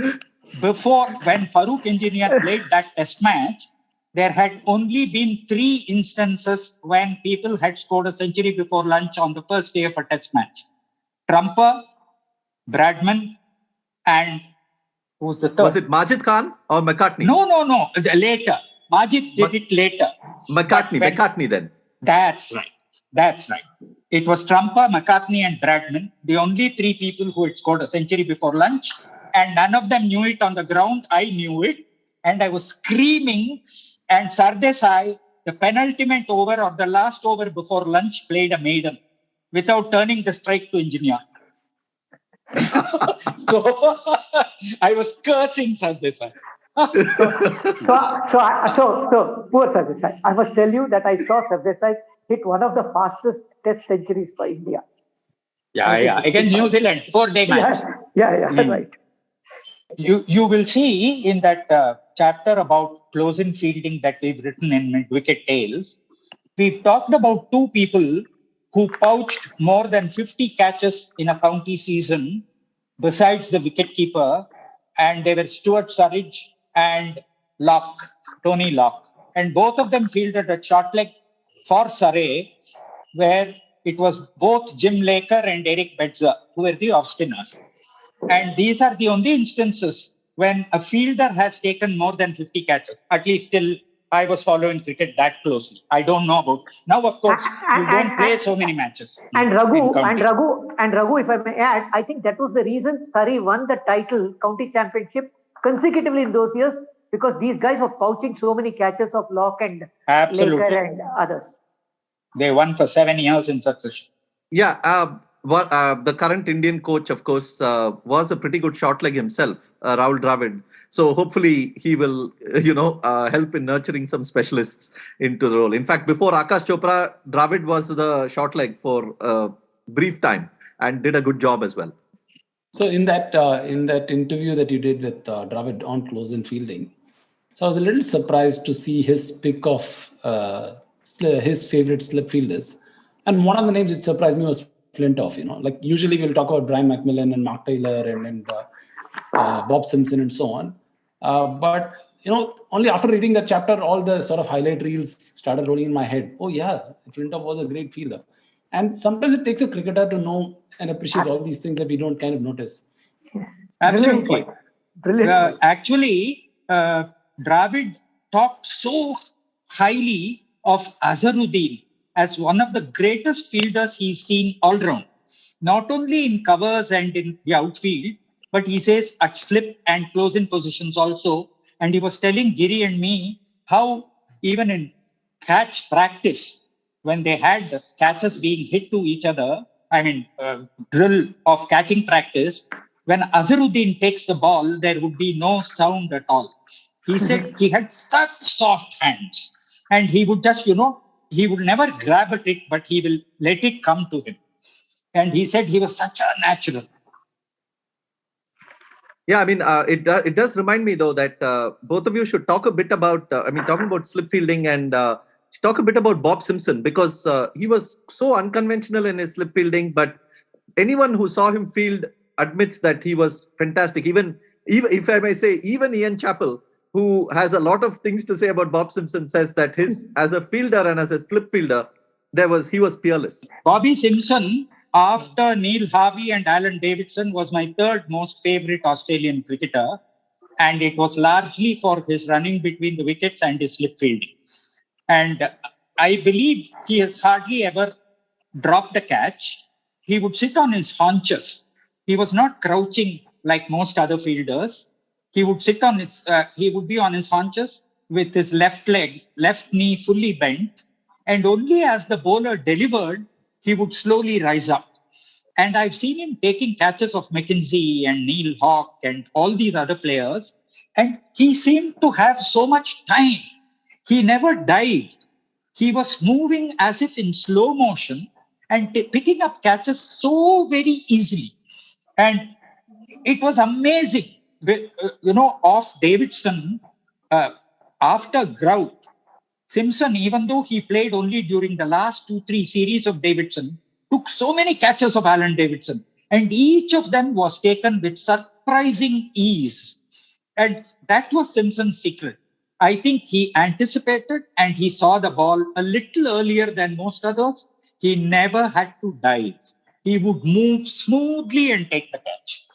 before, when Farooq Engineer played that test match, there had only been 3 instances when people had scored a century before lunch on the first day of a test match. Trumper, Bradman, and who's the third? Was it Majid Khan or McCartney? No. Later. Majid did it later. McCartney then. That's right. It was Trumper, McCartney, and Bradman, the only 3 people who had scored a century before lunch. And none of them knew it on the ground. I knew it. And I was screaming. And Sardesai, the penultimate over or the last over before lunch, played a maiden without turning the strike to Engineer. So I was cursing Sardesai. So poor Sardesai. I must tell you that I saw Sardesai hit one of the fastest test centuries for India. Yeah. Against New Zealand, 4-day match. Right. You will see in that chapter about close-in fielding that we've written in Mid-Wicket Tales, we've talked about 2 people who pouched more than 50 catches in a county season, besides the wicketkeeper, and they were Stuart Surridge and Tony Locke. And both of them fielded at short leg for Surrey, where it was both Jim Laker and Eric Bedzer who were the off-spinners. And these are the only instances when a fielder has taken more than 50 catches, at least till I was following cricket that closely. I don't know about now. Of course, you don't play so many matches. And Raghu, if I may add, I think that was the reason Surrey won the title, county championship, consecutively in those years, because these guys were pouching so many catches of Locke and Laker and others. They won for 7 years in succession. Yeah. The current Indian coach, of course, was a pretty good short leg himself, Rahul Dravid. So hopefully he will, help in nurturing some specialists into the role. In fact, before Akash Chopra, Dravid was the short leg for a brief time and did a good job as well. So in that interview that you did with Dravid on close-in fielding, so I was a little surprised to see his pick of his favorite slip fielders. And one of the names which surprised me was Flintoff. Like usually we'll talk about Brian McMillan and Mark Taylor and Bob Simpson and so on. But only after reading that chapter, all the sort of highlight reels started rolling in my head. Oh yeah, Flintoff was a great fielder. And sometimes it takes a cricketer to know and appreciate all these things that we don't kind of notice. Absolutely. Brilliant. Actually, Dravid talked so highly of Azharuddin as one of the greatest fielders he's seen all round, not only in covers and in the outfield, but he says at slip and close-in positions also. And he was telling Giri and me how even in catch practice, when they had the catches being hit to each other, drill of catching practice, when Azharuddin takes the ball, there would be no sound at all. He said he had such soft hands, and he would just, he would never grab at it, but he will let it come to him. And he said he was such a natural. Yeah, I mean, it does remind me though that both of you should talk a bit about, talking about slip fielding and talk a bit about Bob Simpson, because he was so unconventional in his slip fielding, but anyone who saw him field admits that he was fantastic. Even if I may say, even Ian Chappell, who has a lot of things to say about Bob Simpson, says that his as a fielder and as a slip fielder, he was peerless. Bobby Simpson, after Neil Harvey and Alan Davidson, was my third most favorite Australian cricketer. And it was largely for his running between the wickets and his slip fielding. And I believe he has hardly ever dropped a catch. He would sit on his haunches. He was not crouching like most other fielders. He would sit on he would be on his haunches with his left knee fully bent. And only as the bowler delivered, he would slowly rise up. And I've seen him taking catches of McKenzie and Neil Hawke and all these other players. And he seemed to have so much time. He never dived. He was moving as if in slow motion and picking up catches so very easily. And it was amazing. Off Davidson, after Grout, Simpson, even though he played only during the last 2-3 series of Davidson, took so many catches of Alan Davidson. And each of them was taken with surprising ease. And that was Simpson's secret. I think he anticipated and he saw the ball a little earlier than most others. He never had to dive. He would move smoothly and take the catch.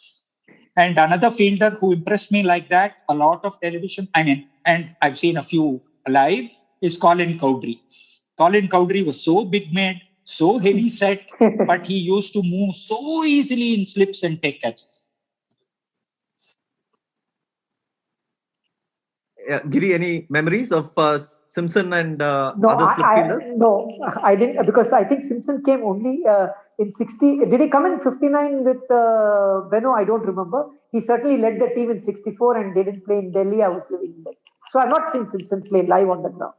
And another fielder who impressed me like that, a lot of television, and I've seen a few live, is Colin Cowdrey. Colin Cowdrey was so big made, so heavy set, but he used to move so easily in slips and take catches. Giri, any memories of Simpson and other slip fielders? No, I didn't, because I think Simpson came only in 60. Did he come in 59 with Beno? I don't remember. He certainly led the team in 64 and didn't play in Delhi. I was living in Delhi. So I've not seen Simpson play live on the ground.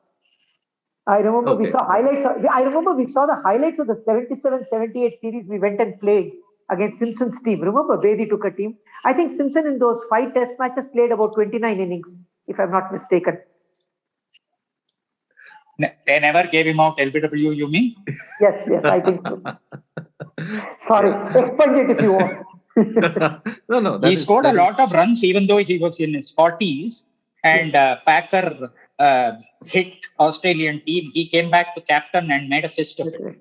I remember we saw highlights. I remember we saw the highlights of the 77-78 series we went and played against Simpson's team. Remember, Bedi took a team. I think Simpson in those 5 test matches played about 29 innings, if I'm not mistaken. They never gave him out LBW, you mean? Yes, I think so. Sorry, expunge it if you want. No. He scored a lot of runs, even though he was in his 40s. And Packer hit Australian team. He came back to captain and made a fist of it.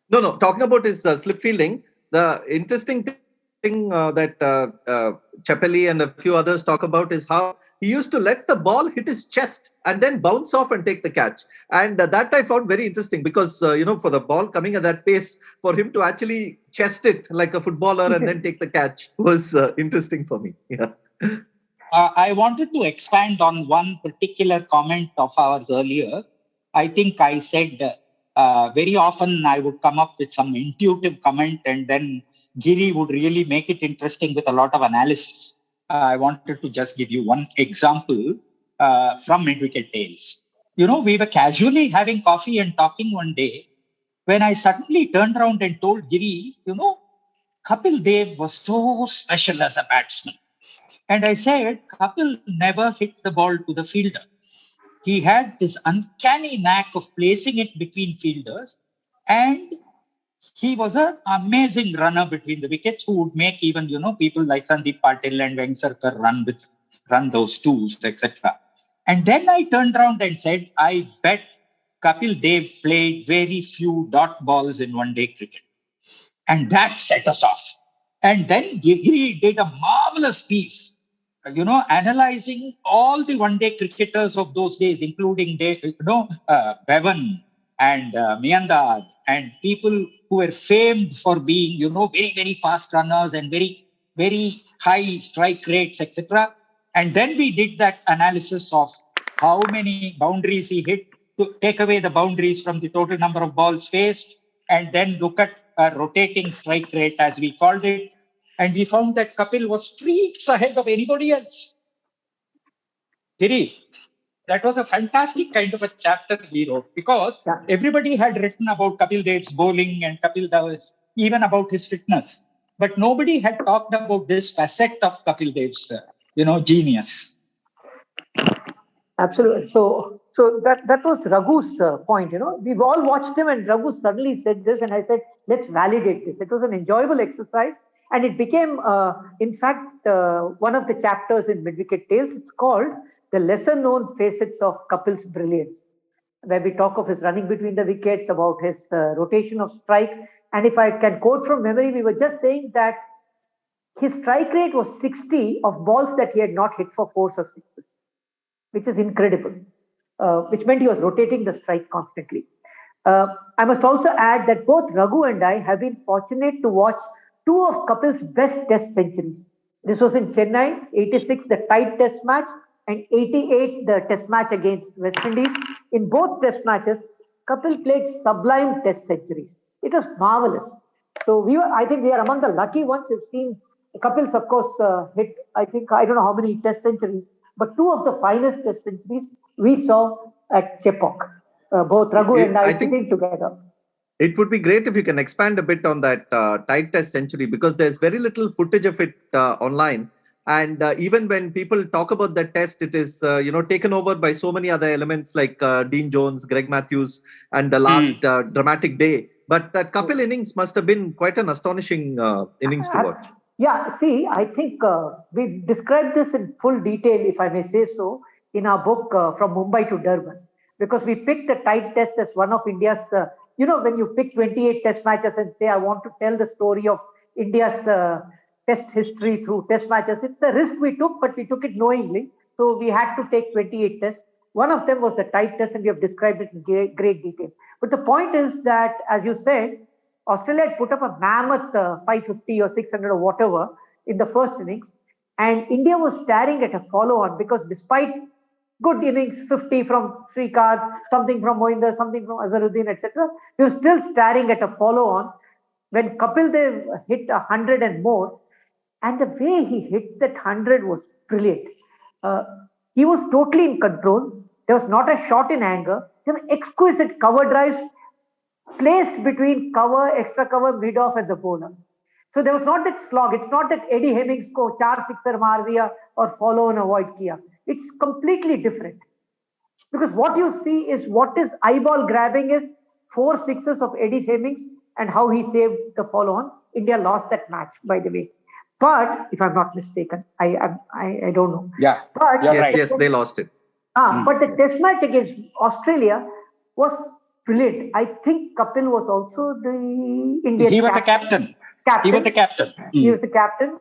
No. Talking about his slip fielding, the interesting thing that Chappelli and a few others talk about is how he used to let the ball hit his chest and then bounce off and take the catch. And that I found very interesting because, for the ball coming at that pace, for him to actually chest it like a footballer and then take the catch was interesting for me. Yeah. I wanted to expand on one particular comment of ours earlier. I think I said very often I would come up with some intuitive comment and then Giri would really make it interesting with a lot of analysis. I wanted to just give you one example from Mid-Wicket Tales. We were casually having coffee and talking one day when I suddenly turned around and told Giri, Kapil Dev was so special as a batsman. And I said, Kapil never hit the ball to the fielder. He had this uncanny knack of placing it between fielders, and he was an amazing runner between the wickets who would make even, people like Sandeep Patil and Vengsarkar run those twos, etc. And then I turned around and said, I bet Kapil Dev played very few dot balls in one-day cricket. And that set us off. And then Giri did a marvelous piece, analyzing all the one-day cricketers of those days, including, Bevan and Miandad and people who were famed for being, very, very fast runners and very, very high strike rates, etc. And then we did that analysis of how many boundaries he hit, to take away the boundaries from the total number of balls faced, and then look at a rotating strike rate, as we called it. And we found that Kapil was streaks ahead of anybody else. Giri, that was a fantastic kind of a chapter he wrote, because everybody had written about Kapil Dev's bowling and Kapil Dev, even about his fitness. but nobody had talked about this facet of Kapil Dev's, genius. Absolutely. So that was Raghu's point. We've all watched him, and Raghu suddenly said this, and I said, let's validate this. It was an enjoyable exercise, and it became, in fact, one of the chapters in Mid-Wicket Tales. It's called "The Lesser-Known Facets of Kapil's Brilliance," where we talk of his running between the wickets, about his rotation of strike. And if I can quote from memory, we were just saying that his strike rate was 60 of balls that he had not hit for fours or sixes, which is incredible, which meant he was rotating the strike constantly. I must also add that both Raghu and I have been fortunate to watch two of Kapil's best test centuries. This was in Chennai, 86, the tight test match, and 88, the test match against West Indies. In both test matches, Kapil played sublime test centuries. It was marvelous. So I think we are among the lucky ones who've seen Kapil's, of course, hit, I don't know how many test centuries, but two of the finest test centuries we saw at Chepauk. Both Raghu and I sitting together. It would be great if you can expand a bit on that tight test century, because there's very little footage of it online. And even when people talk about that test, it is taken over by so many other elements like Dean Jones, Greg Matthews, and the last dramatic day. But that Kapil innings must have been quite an astonishing innings to watch. Yeah, see, I think we described this in full detail, if I may say so, in our book From Mumbai to Durban, because we picked the tight test as one of India's, when you pick 28 test matches and say, I want to tell the story of India's test history through test matches, it's a risk we took, but we took it knowingly. So we had to take 28 tests. One of them was the tight test, and we have described it in great detail. But the point is that, as you said, Australia had put up a mammoth 550 or 600 or whatever in the first innings, and India was staring at a follow-on, because despite good innings, 50 from Srikant, something from Mohinder, something from Azharuddin, etc., we were still staring at a follow-on when Kapil Dev hit 100 and more, and the way he hit that 100 was brilliant. He was totally in control. There was not a shot in anger. There were exquisite cover drives placed between cover, extra cover, mid-off and the bowler. So there was not that slog. It's not that Eddie Hemmings ko 4 sixer maar diya or follow and avoid kiya. It's completely different. Because what you see is, what is eyeball grabbing is 4 sixes of Eddie Hemmings and how he saved the follow-on. India lost that match, by the way. But if I'm not mistaken, I don't know. Yeah, but yes, they lost it. But the test match against Australia was brilliant. I think Kapil was also the Indian He was the captain. He was the captain. He was the captain.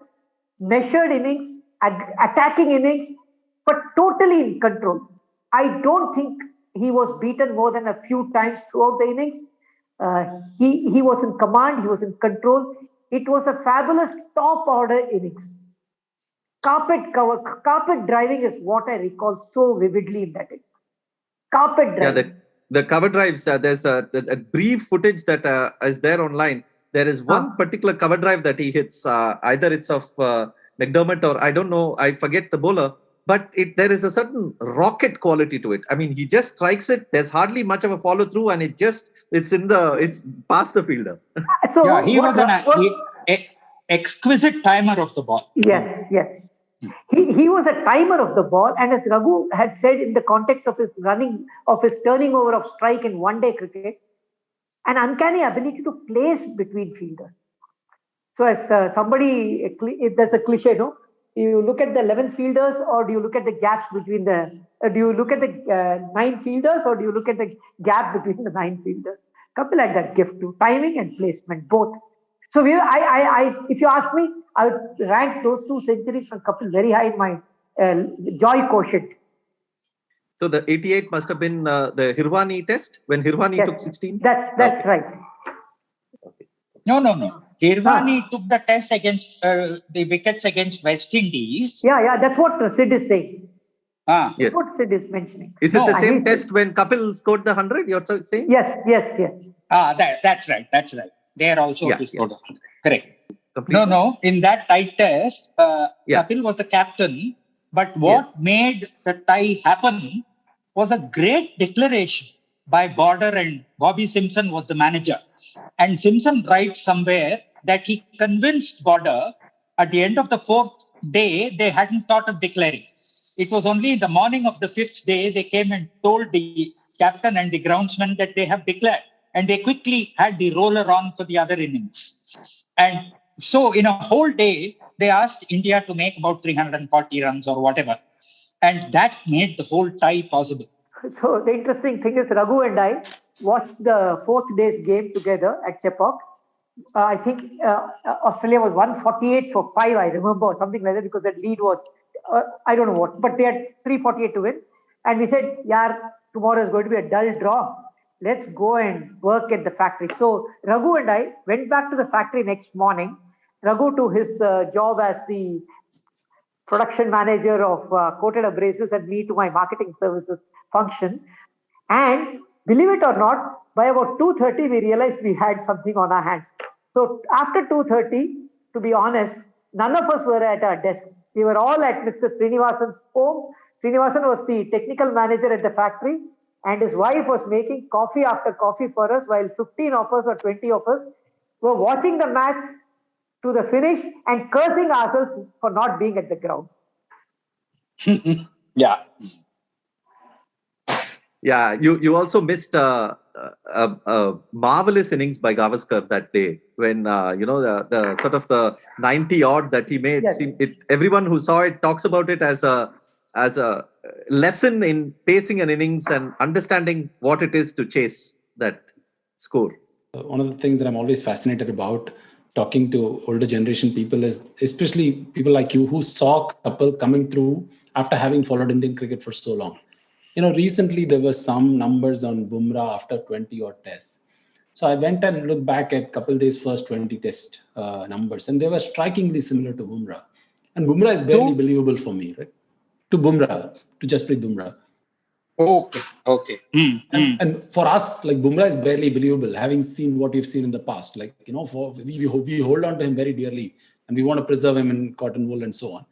Measured innings, attacking innings, but totally in control. I don't think he was beaten more than a few times throughout the innings. He was in command. He was in control. It was a fabulous top order innings. Carpet driving is what I recall so vividly in that innings. Carpet driving. Yeah, the cover drives, there's a brief footage that is there online. There is one particular cover drive that he hits, either it's of McDermott or I don't know, I forget the bowler, but there is a certain rocket quality to it. I mean, he just strikes it. There's hardly much of a follow through, and it's past the fielder. So yeah, he was an exquisite timer of the ball. Yes. He was a timer of the ball, and as Raghu had said, in the context of his turning over of strike in one-day cricket, an uncanny ability to place between fielders. So as there's a cliche, no? You look at the 11 fielders, or do you look at the gaps between do you look at the 9 fielders, or do you look at the gap between the 9 fielders? Kapil had that gift too, timing and placement, both. So if you ask me, I would rank those 2 centuries from Kapil very high in my joy quotient. So the 88 must have been the Hirwani test, when Hirwani took 16? That's right. Okay. No. Hirwani took the test against the wickets against West Indies. Yeah, that's what Sid is saying. Yes. That's what Sid is mentioning. Is it the same test when Kapil scored the 100, you're saying? Yes. That's right. There also he scored 100. Correct. Completely. No. In that tie test, Kapil was the captain. But what made the tie happen was a great declaration by Border, and Bobby Simpson was the manager. And Simpson writes somewhere that he convinced Border at the end of the fourth day, they hadn't thought of declaring. It was only in the morning of the fifth day, they came and told the captain and the groundsman that they have declared. And they quickly had the roller on for the other innings. And so in a whole day, they asked India to make about 340 runs or whatever. And that made the whole tie possible. So the interesting thing is Raghu and I watched the fourth day's game together at Chepauk. I think Australia was 148 for 5, I remember, or something like that, because that lead was, I don't know what, but they had 348 to win. And we said, tomorrow is going to be a dull draw. Let's go and work at the factory. So Raghu and I went back to the factory next morning. Raghu to his job as the production manager of coated abrasives and me to my marketing services function. And believe it or not, by about 2:30, we realized we had something on our hands. So after 2:30, to be honest, none of us were at our desks. We were all at Mr. Srinivasan's home. Srinivasan was the technical manager at the factory, and his wife was making coffee after coffee for us, while 15 of us or 20 of us were watching the match to the finish and cursing ourselves for not being at the ground. Yeah. Yeah, you also missed a marvelous innings by Gavaskar that day when the sort of the 90 odd that he made. Yes. Everyone who saw it talks about it as a lesson in pacing an innings and understanding what it is to chase that score. One of the things that I'm always fascinated about talking to older generation people is, especially people like you who saw Kapil coming through after having followed Indian cricket for so long. Recently there were some numbers on Bumrah after 20 odd tests. So I went and looked back at Kapil Dev's first 20 test numbers, and they were strikingly similar to Bumrah. And Bumrah is barely believable for me, right? To Jasprit Bumrah. Okay. And for us, like, Bumrah is barely believable, having seen what we've seen in the past. Like, we hold on to him very dearly, and we want to preserve him in cotton wool and so on.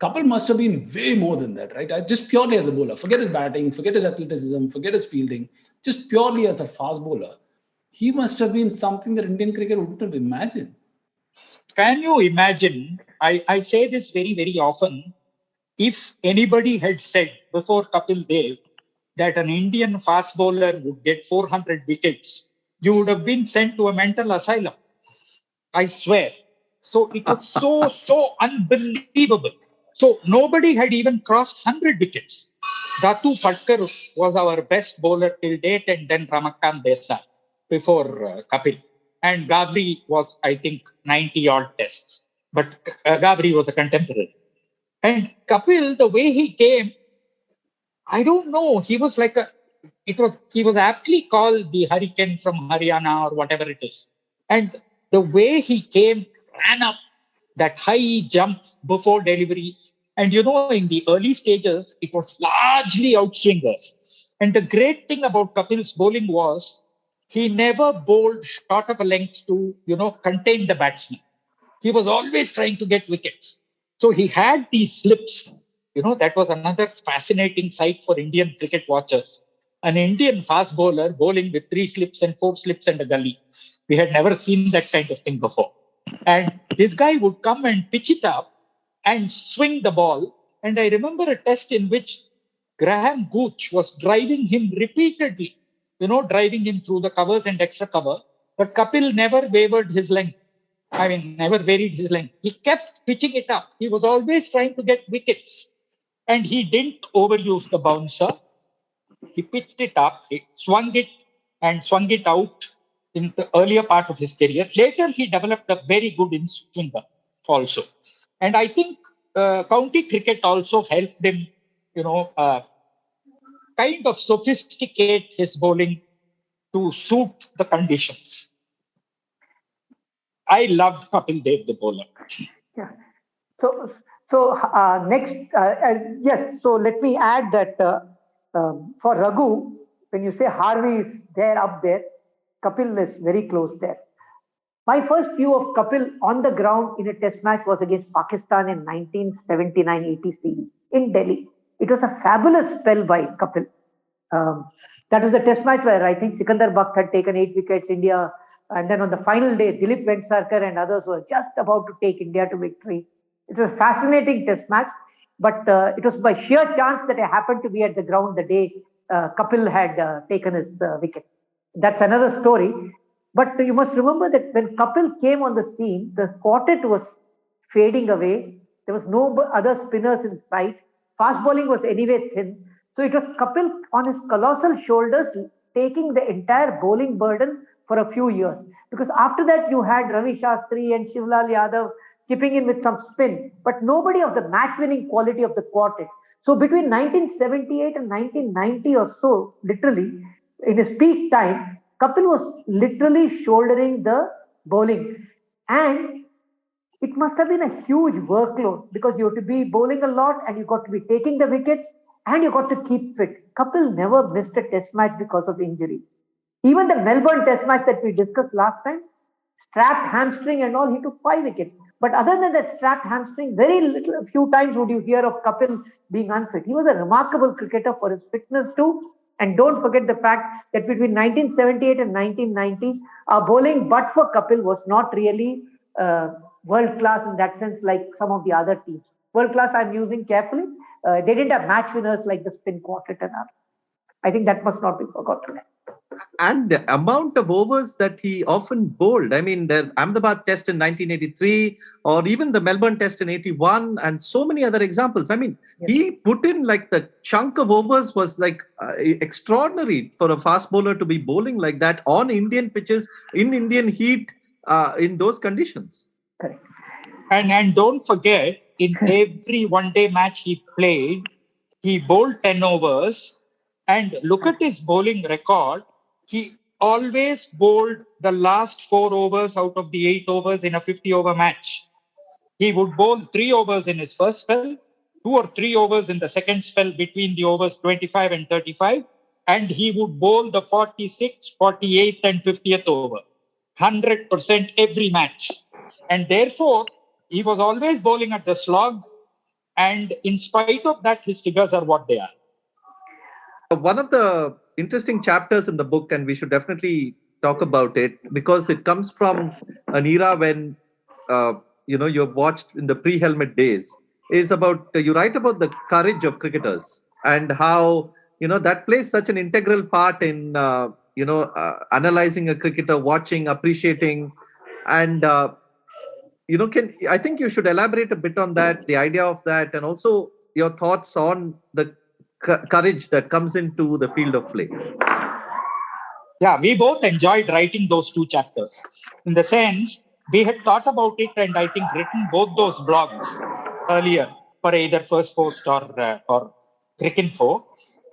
Kapil must have been way more than that, right? Just purely as a bowler. Forget his batting, forget his athleticism, forget his fielding. Just purely as a fast bowler, he must have been something that Indian cricket wouldn't have imagined. Can you imagine? I say this very, very often. If anybody had said before Kapil Dev that an Indian fast bowler would get 400 wickets, you would have been sent to a mental asylum. I swear. So it was so unbelievable. So nobody had even crossed 100 wickets. Datu Phadkar was our best bowler till date, and then Ramakant Desai before Kapil. And Gabri was, I think, 90 odd tests. But Gabri was a contemporary. And Kapil, the way he came, I don't know. He was he was aptly called the Hurricane from Haryana or whatever it is. And the way he came, ran up that high jump before delivery. And in the early stages, it was largely outswingers. And the great thing about Kapil's bowling was he never bowled short of a length to, contain the batsman. He was always trying to get wickets. So he had these slips. That was another fascinating sight for Indian cricket watchers. An Indian fast bowler bowling with 3 slips and 4 slips and a gully. We had never seen that kind of thing before. And this guy would come and pitch it up and swing the ball. And I remember a test in which Graham Gooch was driving him repeatedly, driving him through the covers and extra cover. But Kapil never wavered his length. Never varied his length. He kept pitching it up. He was always trying to get wickets. And he didn't overuse the bouncer. He pitched it up, he swung it out in the earlier part of his career. Later, he developed a very good in-swinger also. And I think county cricket also helped him, kind of sophisticate his bowling to suit the conditions. I loved Kapil Dev, the bowler. Yeah. So next, yes. So let me add that for Raghu, when you say Harvey is there up there, Kapil is very close there. My first view of Kapil on the ground in a test match was against Pakistan in 1979-80 series in Delhi. It was a fabulous spell by Kapil. That was the test match where I think Sikandar Bakht had taken 8 wickets. India And then on the final day, Dilip Venkataraghvan and others were just about to take India to victory. It was a fascinating test match, but it was by sheer chance that I happened to be at the ground the day Kapil had taken his wicket. That's another story. But you must remember that when Kapil came on the scene, the quartet was fading away. There was no other spinners in sight. Fast bowling was anyway thin. So it was Kapil on his colossal shoulders taking the entire bowling burden for a few years. Because after that, you had Ravi Shastri and Shivlal Yadav chipping in with some spin, but nobody of the match-winning quality of the quartet. So between 1978 and 1990 or so, literally, in his peak time, Kapil was literally shouldering the bowling. And it must have been a huge workload because you have to be bowling a lot and you got to be taking the wickets and you got to keep fit. Kapil never missed a test match because of injury. Even the Melbourne test match that we discussed last time, strapped hamstring and all, he took 5 wickets. But other than that strapped hamstring, very little, a few times would you hear of Kapil being unfit. He was a remarkable cricketer for his fitness too. And don't forget the fact that between 1978 and 1990, our bowling, but for Kapil, was not really world class in that sense, like some of the other teams. World class, I'm using carefully. They didn't have match winners like the spin quartet and others. I think that must not be forgotten. And the amount of overs that he often bowled. I mean, the Ahmedabad test in 1983, or even the Melbourne test in 81, and so many other examples. I mean, yes, he put in like the chunk of overs was like extraordinary for a fast bowler to be bowling like that on Indian pitches, in Indian heat, in those conditions. Correct. And don't forget, in every one-day match he played, he bowled 10 overs. And look at his bowling record. He always bowled the last 4 overs out of the 8 overs in a 50-over match. He would bowl 3 overs in his first spell, 2 or 3 overs in the second spell between the overs 25 and 35, and he would bowl the 46th, 48th, and 50th over. 100% every match. And therefore, he was always bowling at the slog, and in spite of that, his figures are what they are. One of the interesting chapters in the book, and we should definitely talk about it because it comes from an era when you've watched in the pre-helmet days, is about you write about the courage of cricketers and how that plays such an integral part in analyzing a cricketer, watching, appreciating, and I think you should elaborate a bit on that, the idea of that, and also your thoughts on the courage that comes into the field of play. Yeah, we both enjoyed writing those 2 chapters. In the sense, we had thought about it and I think written both those blogs earlier for either First Post or Cricinfo.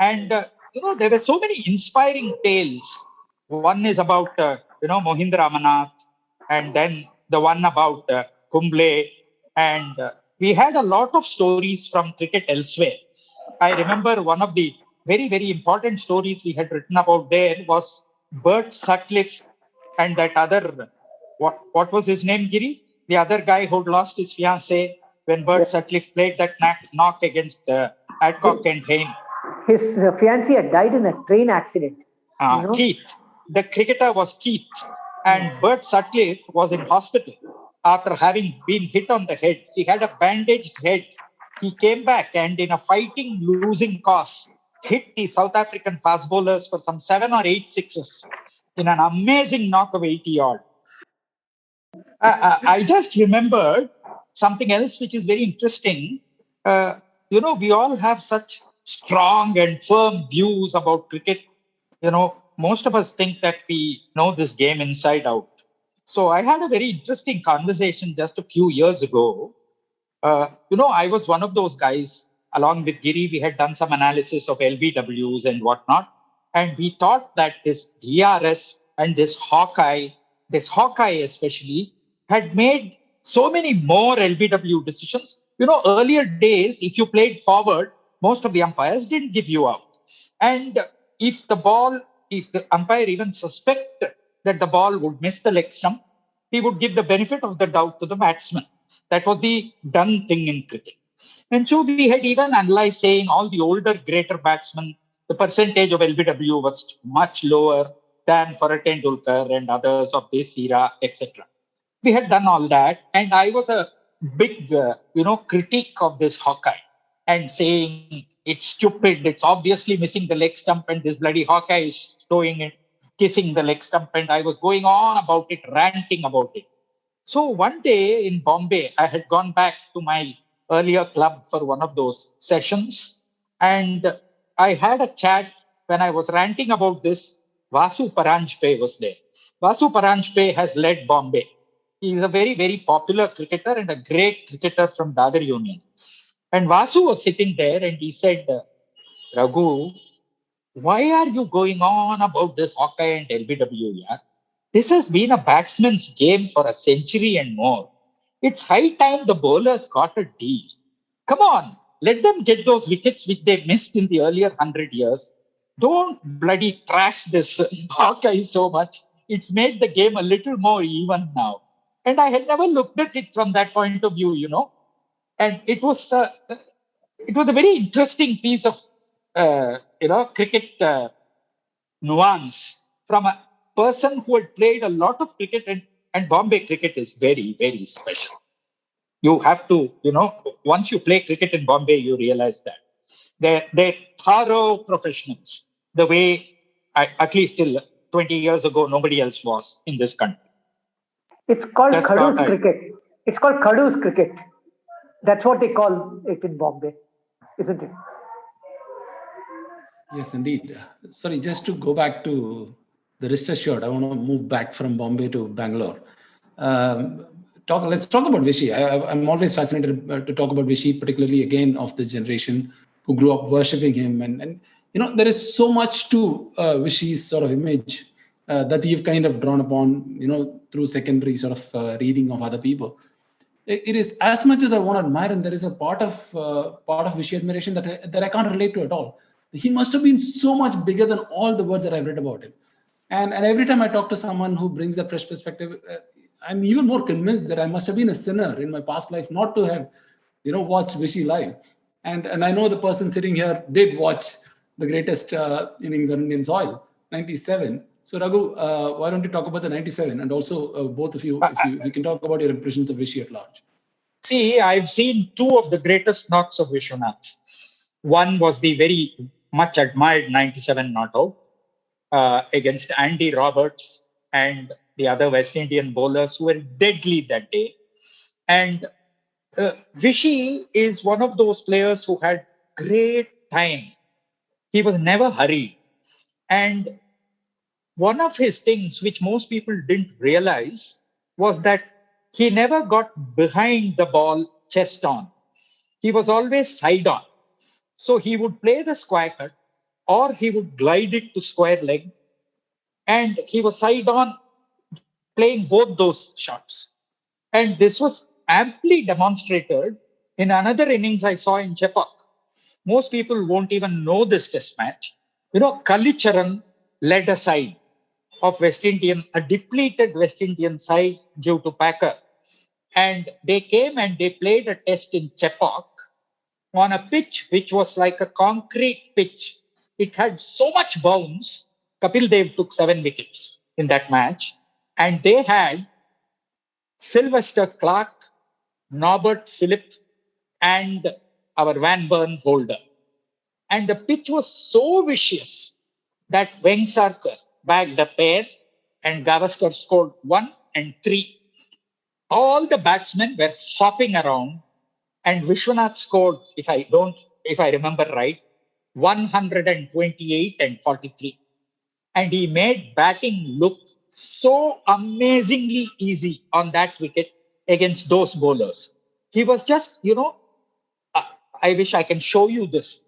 And, there were so many inspiring tales. One is about, Mohindra Amanath, and then the one about Kumble. And we had a lot of stories from cricket elsewhere. I remember one of the very, very important stories we had written about there was Bert Sutcliffe and that other, what was his name, Giri? The other guy who lost his fiancée when Bert Sutcliffe played that knock against Adcock and Hayne. His fiancée had died in a train accident. Keith. The cricketer was Keith. And Bert Sutcliffe was in hospital after having been hit on the head. He had a bandaged head. He came back and in a fighting losing cause, hit the South African fast bowlers for some 7 or 8 sixes in an amazing knock of 80-odd. I just remembered something else which is very interesting. We all have such strong and firm views about cricket. Most of us think that we know this game inside out. So I had a very interesting conversation just a few years ago. I was one of those guys, along with Giri, we had done some analysis of LBWs and whatnot. And we thought that this DRS and this Hawkeye especially, had made so many more LBW decisions. Earlier days, if you played forward, most of the umpires didn't give you out. And if the umpire even suspected that the ball would miss the leg stump, he would give the benefit of the doubt to the batsman. That was the done thing in cricket. And so we had even analyzed saying all the older, greater batsmen, the percentage of LBW was much lower. than for a Tendulkar and others of this era, etc. We had done all that, and I was a big, critique of this Hawkeye and saying it's stupid, it's obviously missing the leg stump, and this bloody Hawkeye is showing it, kissing the leg stump, and I was going on about it, ranting about it. So one day in Bombay, I had gone back to my earlier club for one of those sessions, and I had a chat when I was ranting about this. Vasu Paranjpe was there. Vasu Paranjpe has led Bombay. He is a very, very popular cricketer and a great cricketer from Dadar Union. And Vasu was sitting there and he said, Raghu, why are you going on about this Hawkeye and LBW? Yeah? This has been a batsman's game for a century and more. It's high time the bowlers got a deal. Come on, let them get those wickets which they missed in the earlier 100 years. Don't bloody trash this Hawkeye so much. It's made the game a little more even now. And I had never looked at it from that point of view, And it was a very interesting piece of cricket nuance from a person who had played a lot of cricket, and Bombay cricket is very, very special. You have to, once you play cricket in Bombay, you realize that. They're thorough professionals, the way, at least till 20 years ago, nobody else was in this country. It's called Khadu's cricket. It's called Khadu's cricket. That's what they call it in Bombay, isn't it? Yes, indeed. Sorry, just to go back to the wrist assured, I want to move back from Bombay to Bangalore. Let's talk about Vishy. I'm always fascinated to talk about Vishy, particularly again of this generation who grew up worshipping him. And there is so much to Vishy's sort of image that we've kind of drawn upon, through secondary sort of reading of other people. It is as much as I want to admire him, there is a part of Vishy admiration that I can't relate to at all. He must have been so much bigger than all the words that I've read about him. And every time I talk to someone who brings that fresh perspective, I'm even more convinced that I must have been a sinner in my past life not to have, watched Vishy live. And I know the person sitting here did watch the greatest innings on Indian soil, 97. So Raghu, why don't you talk about the 97, and also both of you, if you can talk about your impressions of Vishy at large. See, I've seen two of the greatest knocks of Viswanath. One was the very much admired 97 not out against Andy Roberts and the other West Indian bowlers who were deadly that day. And Vishy is one of those players who had great time. He was never hurried. And one of his things, which most people didn't realize, was that he never got behind the ball chest on. He was always side on. So he would play the square cut, or he would glide it to square leg, and he was side on playing both those shots. And this was amply demonstrated in another innings I saw in Chepauk. Most people won't even know this test match. Kalicharan led a side of a depleted West Indian side due to Packer. And they came and they played a test in Chepauk on a pitch which was like a concrete pitch. It had so much bounce. Kapil Dev took 7 wickets in that match. And they had Sylvester Clark, Norbert Phillip, and our Van Burn holder. And the pitch was so vicious that Vengsarkar bagged a pair and Gavaskar scored 1 and 3. All the batsmen were hopping around, and Viswanath scored, if I remember right, 128 and 43. And he made batting look so amazingly easy on that wicket against those bowlers. He was just, I wish I can show you this.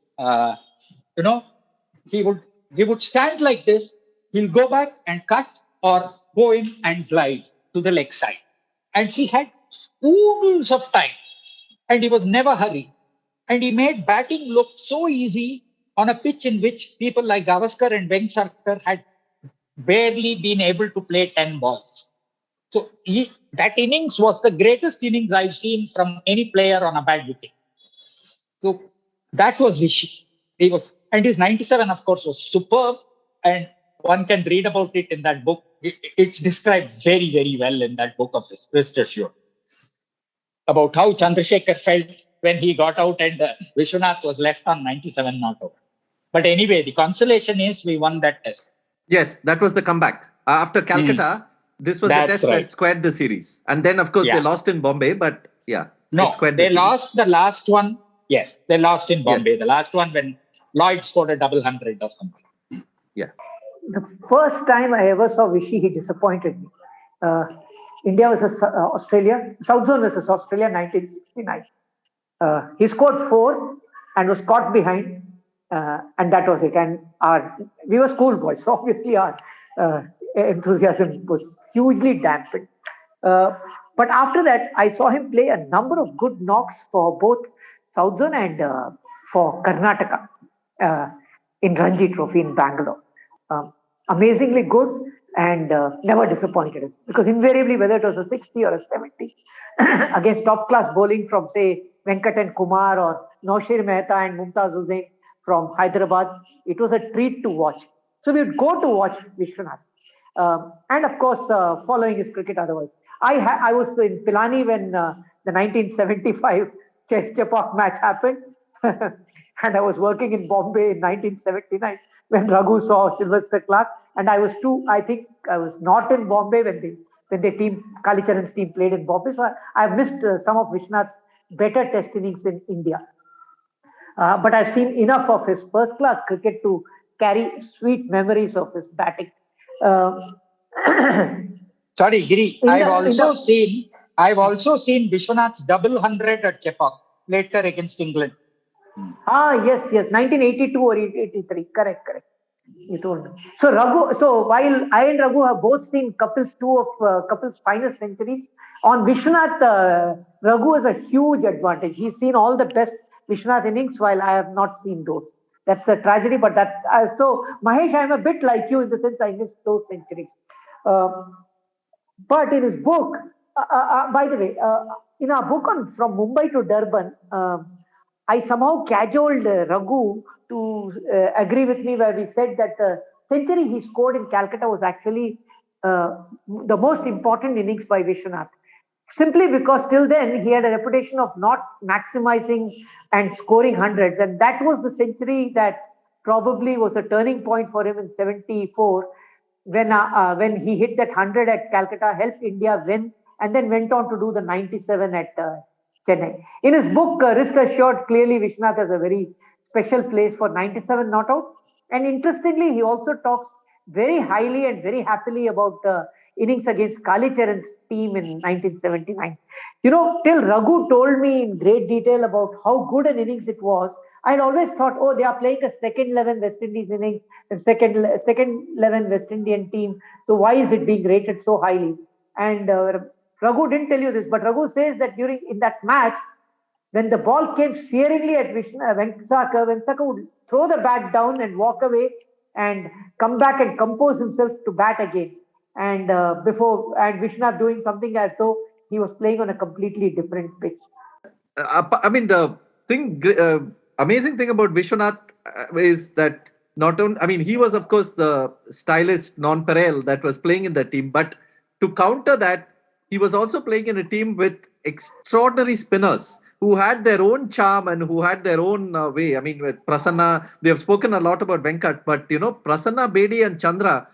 He would stand like this. He'll go back and cut or go in and glide to the leg side. And he had oodles of time. And he was never hurried. And he made batting look so easy on a pitch in which people like Gavaskar and Vengsarkar had barely been able to play 10 balls. So that innings was the greatest innings I've seen from any player on a bad wicket. So that was Vishy. And his 97, of course, was superb. And One can read about it in that book. It's described very, very well in that book of his, rest assured, about how Chandrasekhar felt when he got out and Vishwanath was left on 97 not out. But anyway, the consolation is we won that test. Yes, that was the comeback. After Calcutta, this was the test that squared the series. And then, of course, they lost in Bombay, but No, they lost the last one. Yes, they lost in Bombay. Yes. The last one when Lloyd scored a double hundred or something. Yeah. The first time I ever saw Vichy, he disappointed me. India versus Australia, South Zone versus Australia, 1969. He scored 4 and was caught behind, and that was it. And we were schoolboys, so obviously our enthusiasm was hugely dampened. But after that, I saw him play a number of good knocks for both South Zone and for Karnataka in Ranji Trophy in Bangalore. Amazingly good and never disappointed us, because invariably, whether it was a 60 or a 70 against top class bowling from, say, Venkat and Kumar or Naushir Mehta and Mumtaz Hussain from Hyderabad, it was a treat to watch. So we would go to watch Vishwanath. And of course, following his cricket otherwise. I was in Pilani when the 1975 Chepauk match happened. And I was working in Bombay in 1979 when Raghu saw Sylvester Clark. And I was not in Bombay when the team, Kalicharan's team, played in Bombay. So I've missed some of Vishwanath's better test innings in India. But I've seen enough of his first class cricket to carry sweet memories of his batting. Sorry, Giri. I've also seen Vishwanath's double hundred at Chepauk later against England. Yes, 1982 or 83. Correct. You told me. So Raghu. So while I and Raghu have both seen Kapil's finest centuries, on Vishwanath, Raghu has a huge advantage. He's seen all the best Vishwanath innings, while I have not seen those. That's a tragedy, but so Mahesh, I'm a bit like you in the sense I missed those centuries. But in his book, by the way, in our book from Mumbai to Durban, I somehow cajoled Raghu to agree with me, where we said that the century he scored in Calcutta was actually the most important innings by Vishwanath. Simply because till then he had a reputation of not maximizing and scoring hundreds. And that was the century that probably was a turning point for him in 74, when he hit that 100 at Calcutta, helped India win, and then went on to do the 97 at Chennai. In his book, Rest Assured, clearly Vishwanath has a very special place for 97 not out. And interestingly, he also talks very highly and very happily about the innings against Kalicharan's team in 1979. Till Raghu told me in great detail about how good an innings it was, I'd always thought, they are playing a second 11 West Indies innings, a second 11 West Indian team. So why is it being rated so highly? And Raghu didn't tell you this, but Raghu says that in that match, when the ball came searingly at Venkatesaka would throw the bat down and walk away and come back and compose himself to bat again. And Vishwanath doing something as though he was playing on a completely different pitch. The amazing thing about Vishwanath is that not only, he was of course the stylist non-pareil that was playing in the team, but to counter that, he was also playing in a team with extraordinary spinners who had their own charm and who had their own way. With Prasanna, we have spoken a lot about Venkat, but Prasanna, Bedi and Chandra,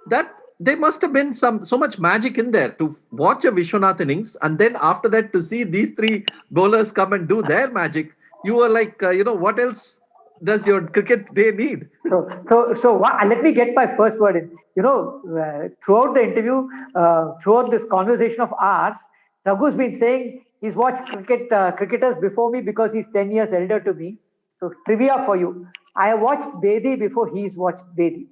that there must have been so much magic in there to watch a Vishwanath innings, and then after that to see these three bowlers come and do their magic. You were like, what else does your cricket day need? So let me get my first word in. Throughout the interview, throughout this conversation of ours, Raghu's been saying he's watched cricketers before me because he's 10 years elder to me. So trivia for you. I have watched Bedi before he's watched Bedi.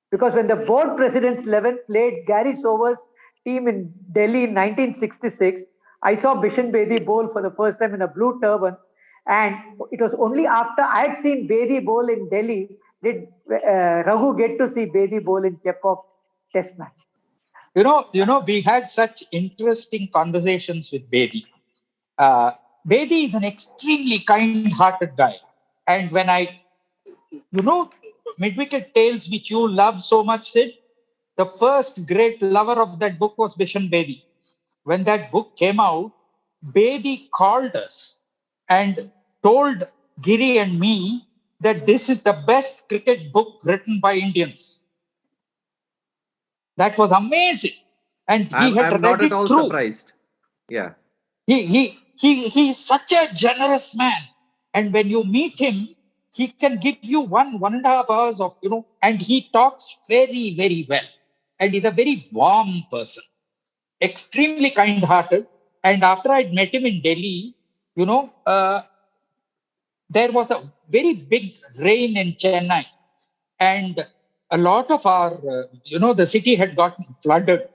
Because when the board president's 11 played Gary Sober's team in Delhi in 1966, I saw Bishan Bedi bowl for the first time in a blue turban. And it was only after I had seen Bedi bowl in Delhi did Raghu get to see Bedi bowl in Chepauk test match. We had such interesting conversations with Bedi. Bedi is an extremely kind-hearted guy. And when Mid-Wicket Tales, which you love so much, Sid, the first great lover of that book was Bishan Bedi. When that book came out, Bedi called us and told Giri and me that this is the best cricket book written by Indians. That was amazing. And he had I'm read not at it all through. surprised. Yeah. He is such a generous man. And when you meet him, he can give you 1.5 hours of, and he talks very, very well. And he's a very warm person, extremely kind-hearted. And after I'd met him in Delhi, there was a very big rain in Chennai. And a lot of our, the city had gotten flooded.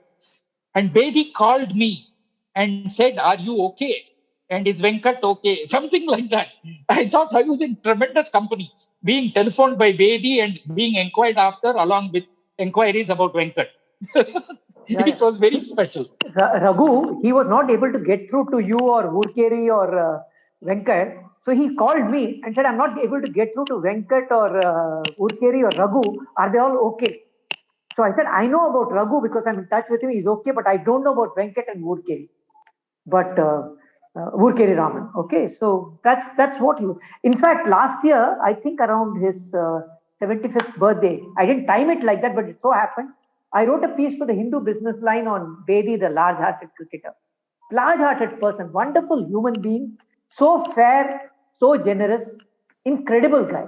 And Bedi called me and said, "Are you okay? And is Venkat okay?" Something like that. I thought I was in tremendous company, being telephoned by Bedi and being inquired after, along with inquiries about Venkat. It was very special. Raghu, he was not able to get through to you or Urkeri or Venkat. So he called me and said, "I'm not able to get through to Venkat or Urkeri or Raghu. Are they all okay?" So I said, "I know about Raghu because I'm in touch with him. He's okay, but I don't know about Venkat and Urkeri. But Urkeri Raman. Okay, so that's what you. In fact, last year, I think around his 75th birthday, I didn't time it like that, but it so happened, I wrote a piece for the Hindu Business Line on Bedi, the large-hearted cricketer. Large-hearted person, wonderful human being, so fair, so generous, incredible guy.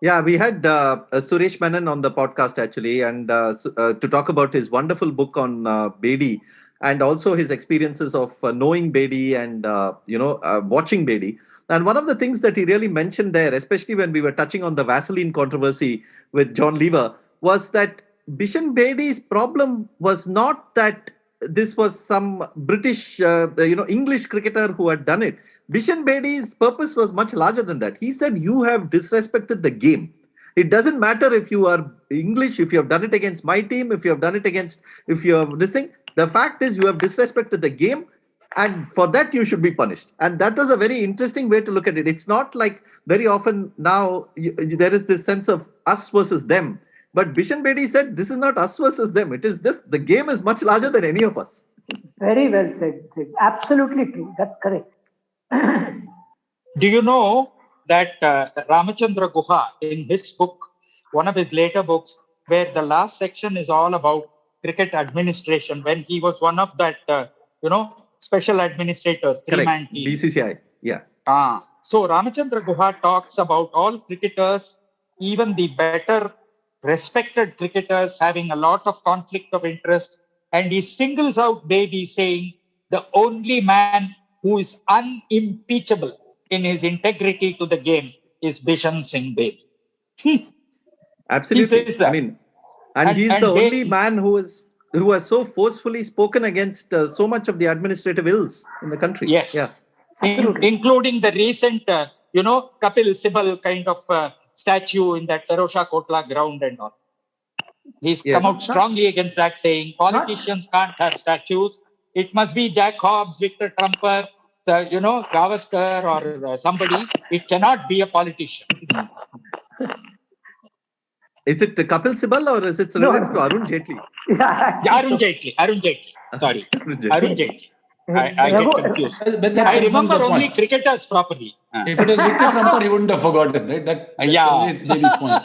Yeah, we had Suresh Menon on the podcast actually, and to talk about his wonderful book on Bedi, and also his experiences of knowing Bedi and watching Bedi. And one of the things that he really mentioned there, especially when we were touching on the Vaseline controversy with John Lever, was that Bishan Bedi's problem was not that this was some British, English cricketer who had done it. Bishan Bedi's purpose was much larger than that. He said, "You have disrespected the game. It doesn't matter if you are English, if you have done it against my team, if you have done it if you have this thing. The fact is you have disrespected the game, and for that you should be punished." And that was a very interesting way to look at it. It's not like very often now there is this sense of us versus them. But Bishan Bedi said, this is not us versus them. It is just the game is much larger than any of us. Very well said. Absolutely true. That's correct. Do you know that Ramachandra Guha, in his book, one of his later books, where the last section is all about cricket administration, when he was one of that, special administrators, three-man team. BCCI, yeah. So Ramachandra Guha talks about all cricketers, even the better respected cricketers, having a lot of conflict of interest. And he singles out Bedi, saying, the only man who is unimpeachable in his integrity to the game is Bishan Singh Bedi. Absolutely. I mean, and he's the only man who has so forcefully spoken against so much of the administrative ills in the country. Yes. Yeah. Including the recent, Kapil Sibal kind of statue in that Ferosha Kotla ground and all. He's come out strongly against that, saying politicians can't have statues. It must be Jack Hobbs, Victor Trumper, Gavaskar or somebody. It cannot be a politician. Is it Kapil Sibal or is it related to Arun Jaitley? Arun Jaitley. Sorry. Arun Jaitley. I get confused. But I remember only cricketers properly. If it was Victor Trumper, he wouldn't have forgotten, right? That's always Bedi's point.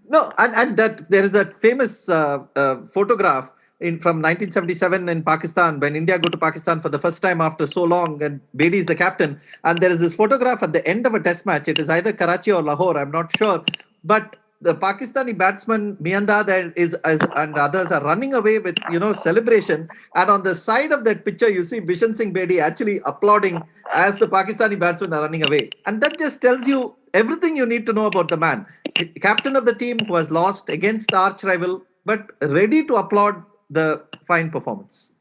No, and that there is a famous photograph from 1977 in Pakistan, when India go to Pakistan for the first time after so long, and Bedi is the captain. And there is this photograph at the end of a test match. It is either Karachi or Lahore, I'm not sure. But the Pakistani batsman Miandad and others are running away with celebration, and on the side of that picture you see Bishan Singh Bedi actually applauding as the Pakistani batsmen are running away. And that just tells you everything you need to know about the man. Captain of the team who has lost against the arch rival, but ready to applaud the fine performance.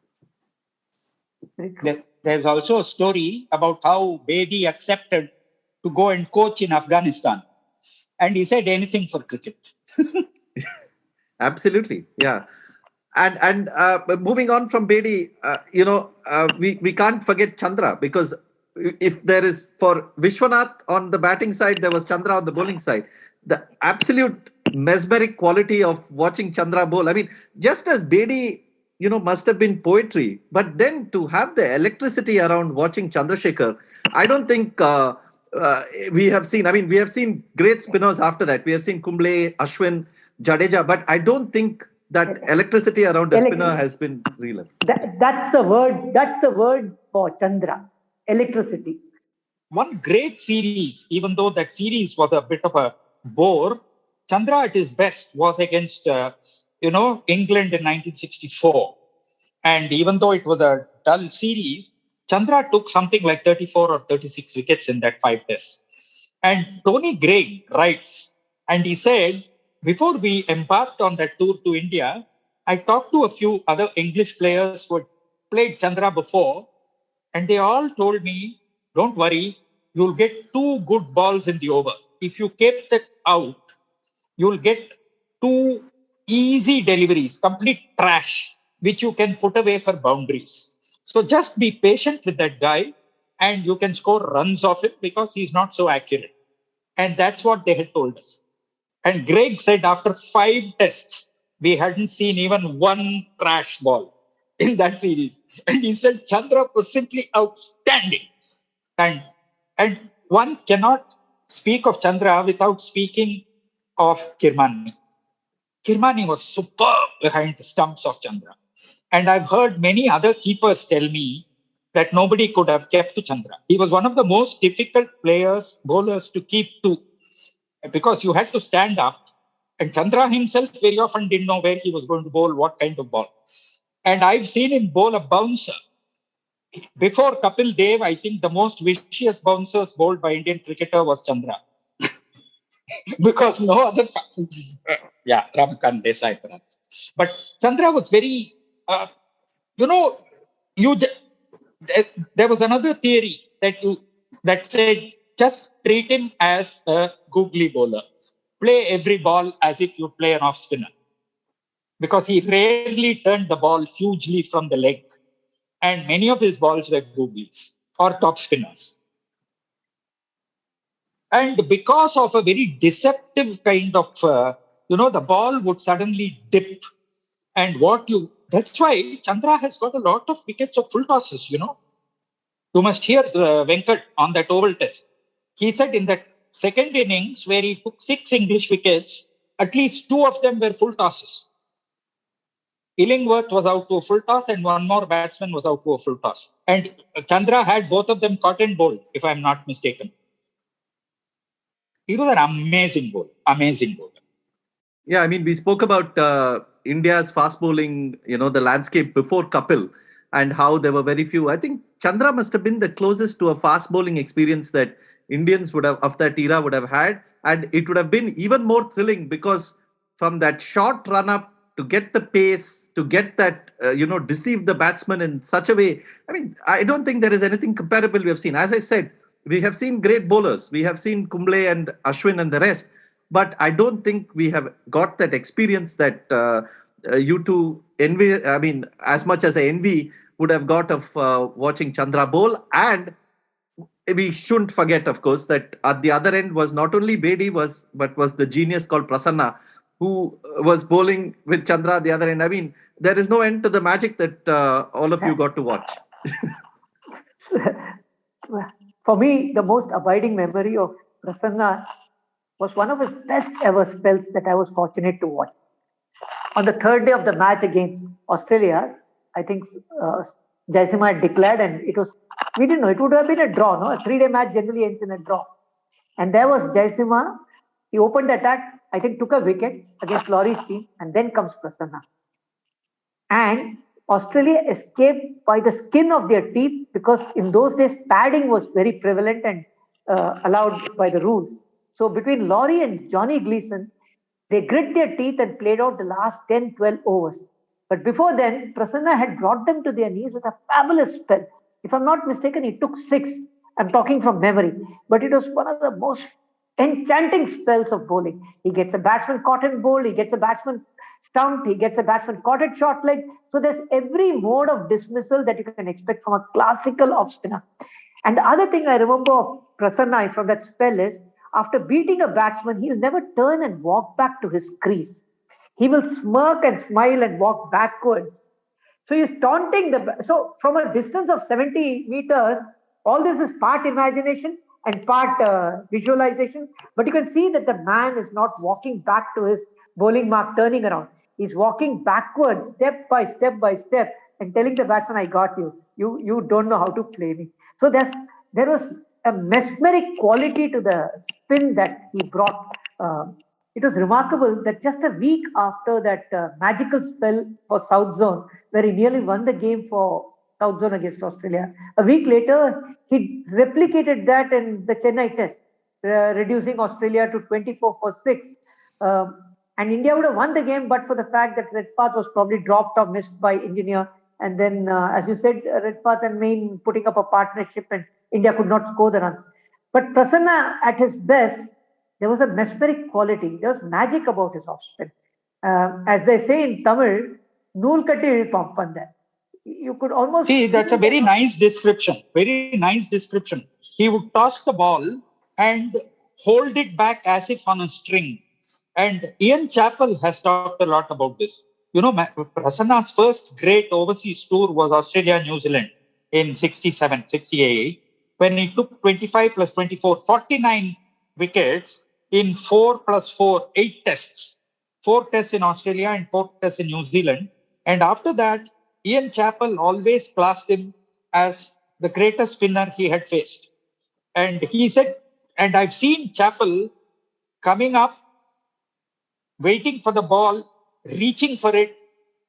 There's also a story about how Bedi accepted to go and coach in Afghanistan. And he said anything for cricket. Absolutely, yeah. And moving on from Bedi, we can't forget Chandra, because if there is for Viswanath on the batting side, there was Chandra on the bowling side. The absolute mesmeric quality of watching Chandra bowl. I mean, just as Bedi, must have been poetry, but then to have the electricity around watching Chandrasekhar, I don't think we have seen. I mean, we have seen great spinners after that. We have seen Kumble, Ashwin, Jadeja, but I don't think that electricity around a spinner has been real. That's the word. That's the word for Chandra. Electricity. One great series, even though that series was a bit of a bore, Chandra at his best was against, England in 1964. And even though it was a dull series, Chandra took something like 34 or 36 wickets in that 5 tests. And Tony Greig writes, and he said, before we embarked on that tour to India, I talked to a few other English players who had played Chandra before, and they all told me, don't worry, you'll get 2 good balls in the over. If you kept it out, you'll get 2 easy deliveries, complete trash, which you can put away for boundaries. So just be patient with that guy and you can score runs off him because he's not so accurate. And that's what they had told us. And Greg said after 5 tests, we hadn't seen even 1 trash ball in that series. And he said Chandra was simply outstanding. And one cannot speak of Chandra without speaking of Kirmani. Kirmani was superb behind the stumps of Chandra. And I've heard many other keepers tell me that nobody could have kept to Chandra. He was one of the most difficult bowlers to keep to, because you had to stand up. And Chandra himself very often didn't know where he was going to bowl, what kind of ball. And I've seen him bowl a bouncer. Before Kapil Dev, I think the most vicious bouncers bowled by Indian cricketer was Chandra. Because no other... Ramakant Desai perhaps. But Chandra was very... there was another theory that said, just treat him as a googly bowler. Play every ball as if you play an off spinner. Because he rarely turned the ball hugely from the leg. And many of his balls were googlies or top spinners. And because of a very deceptive kind of, the ball would suddenly dip. And that's why Chandra has got a lot of wickets of full tosses, You must hear Venkat on that oval test. He said in that second innings where he took 6 English wickets, at least 2 of them were full tosses. Illingworth was out to a full toss and 1 more batsman was out to a full toss. And Chandra had both of them caught and bowled, if I'm not mistaken. He was an amazing bowler. Yeah, I mean, we spoke about India's fast bowling, the landscape before Kapil and how there were very few. I think Chandra must have been the closest to a fast bowling experience that Indians of that era would have had. And it would have been even more thrilling because from that short run up to get the pace, to get that, deceive the batsman in such a way. I mean, I don't think there is anything comparable we have seen. As I said, we have seen great bowlers. We have seen Kumble and Ashwin and the rest. But I don't think we have got that experience that you two envy. I mean, as much as I envy would have got of watching Chandra bowl. And we shouldn't forget, of course, that at the other end was not only Bedi, but was the genius called Prasanna, who was bowling with Chandra at the other end. I mean, there is no end to the magic that all of you got to watch. For me, the most abiding memory of Prasanna was one of his best ever spells that I was fortunate to watch. On the 3rd day of the match against Australia, I think Jaisimha had declared, and we didn't know, it would have been a draw, no? A 3-day match generally ends in a draw. And there was Jaisimha. He opened the attack, I think took a wicket against Laurie's team, and then comes Prasanna. And Australia escaped by the skin of their teeth because in those days padding was very prevalent and allowed by the rules. So between Laurie and Johnny Gleeson, they grit their teeth and played out the last 10, 12 overs. But before then, Prasanna had brought them to their knees with a fabulous spell. If I'm not mistaken, he took 6. I'm talking from memory. But it was one of the most enchanting spells of bowling. He gets a batsman caught and bowled, he gets a batsman stumped, he gets a batsman caught at short leg. So there's every mode of dismissal that you can expect from a classical off spinner. And the other thing I remember of Prasanna from that spell is, after beating a batsman, he'll never turn and walk back to his crease. He will smirk and smile and walk backwards. So he's taunting so from a distance of 70 meters, all this is part imagination and part visualization. But you can see that the man is not walking back to his bowling mark, turning around. He's walking backwards, step by step by step, and telling the batsman, "I got you. You don't know how to play me." So there was a mesmeric quality to the spin that he brought. It was remarkable that just a week after that magical spell for South Zone, where he nearly won the game for South Zone against Australia, a week later, he replicated that in the Chennai Test, reducing Australia to 24 for 6. And India would have won the game, but for the fact that Redpath was probably dropped or missed by Engineer. And then, as you said, Redpath and Main putting up a partnership, and India could not score the runs. But Prasanna, at his best, there was a mesmeric quality. There was magic about his off-spin. As they say in Tamil, "Nool katti pampanda." You could almost see. That's a very nice description. Very nice description. He would toss the ball and hold it back as if on a string. And Ian Chappell has talked a lot about this. You know, Prasanna's first great overseas tour was Australia-New Zealand in 67, 68, when he took 25 plus 24, 49 wickets in 4 plus 4, 8 tests. 4 tests in Australia and 4 tests in New Zealand. And after that, Ian Chappell always classed him as the greatest spinner he had faced. And he said, and I've seen Chappell coming up, waiting for the ball, reaching for it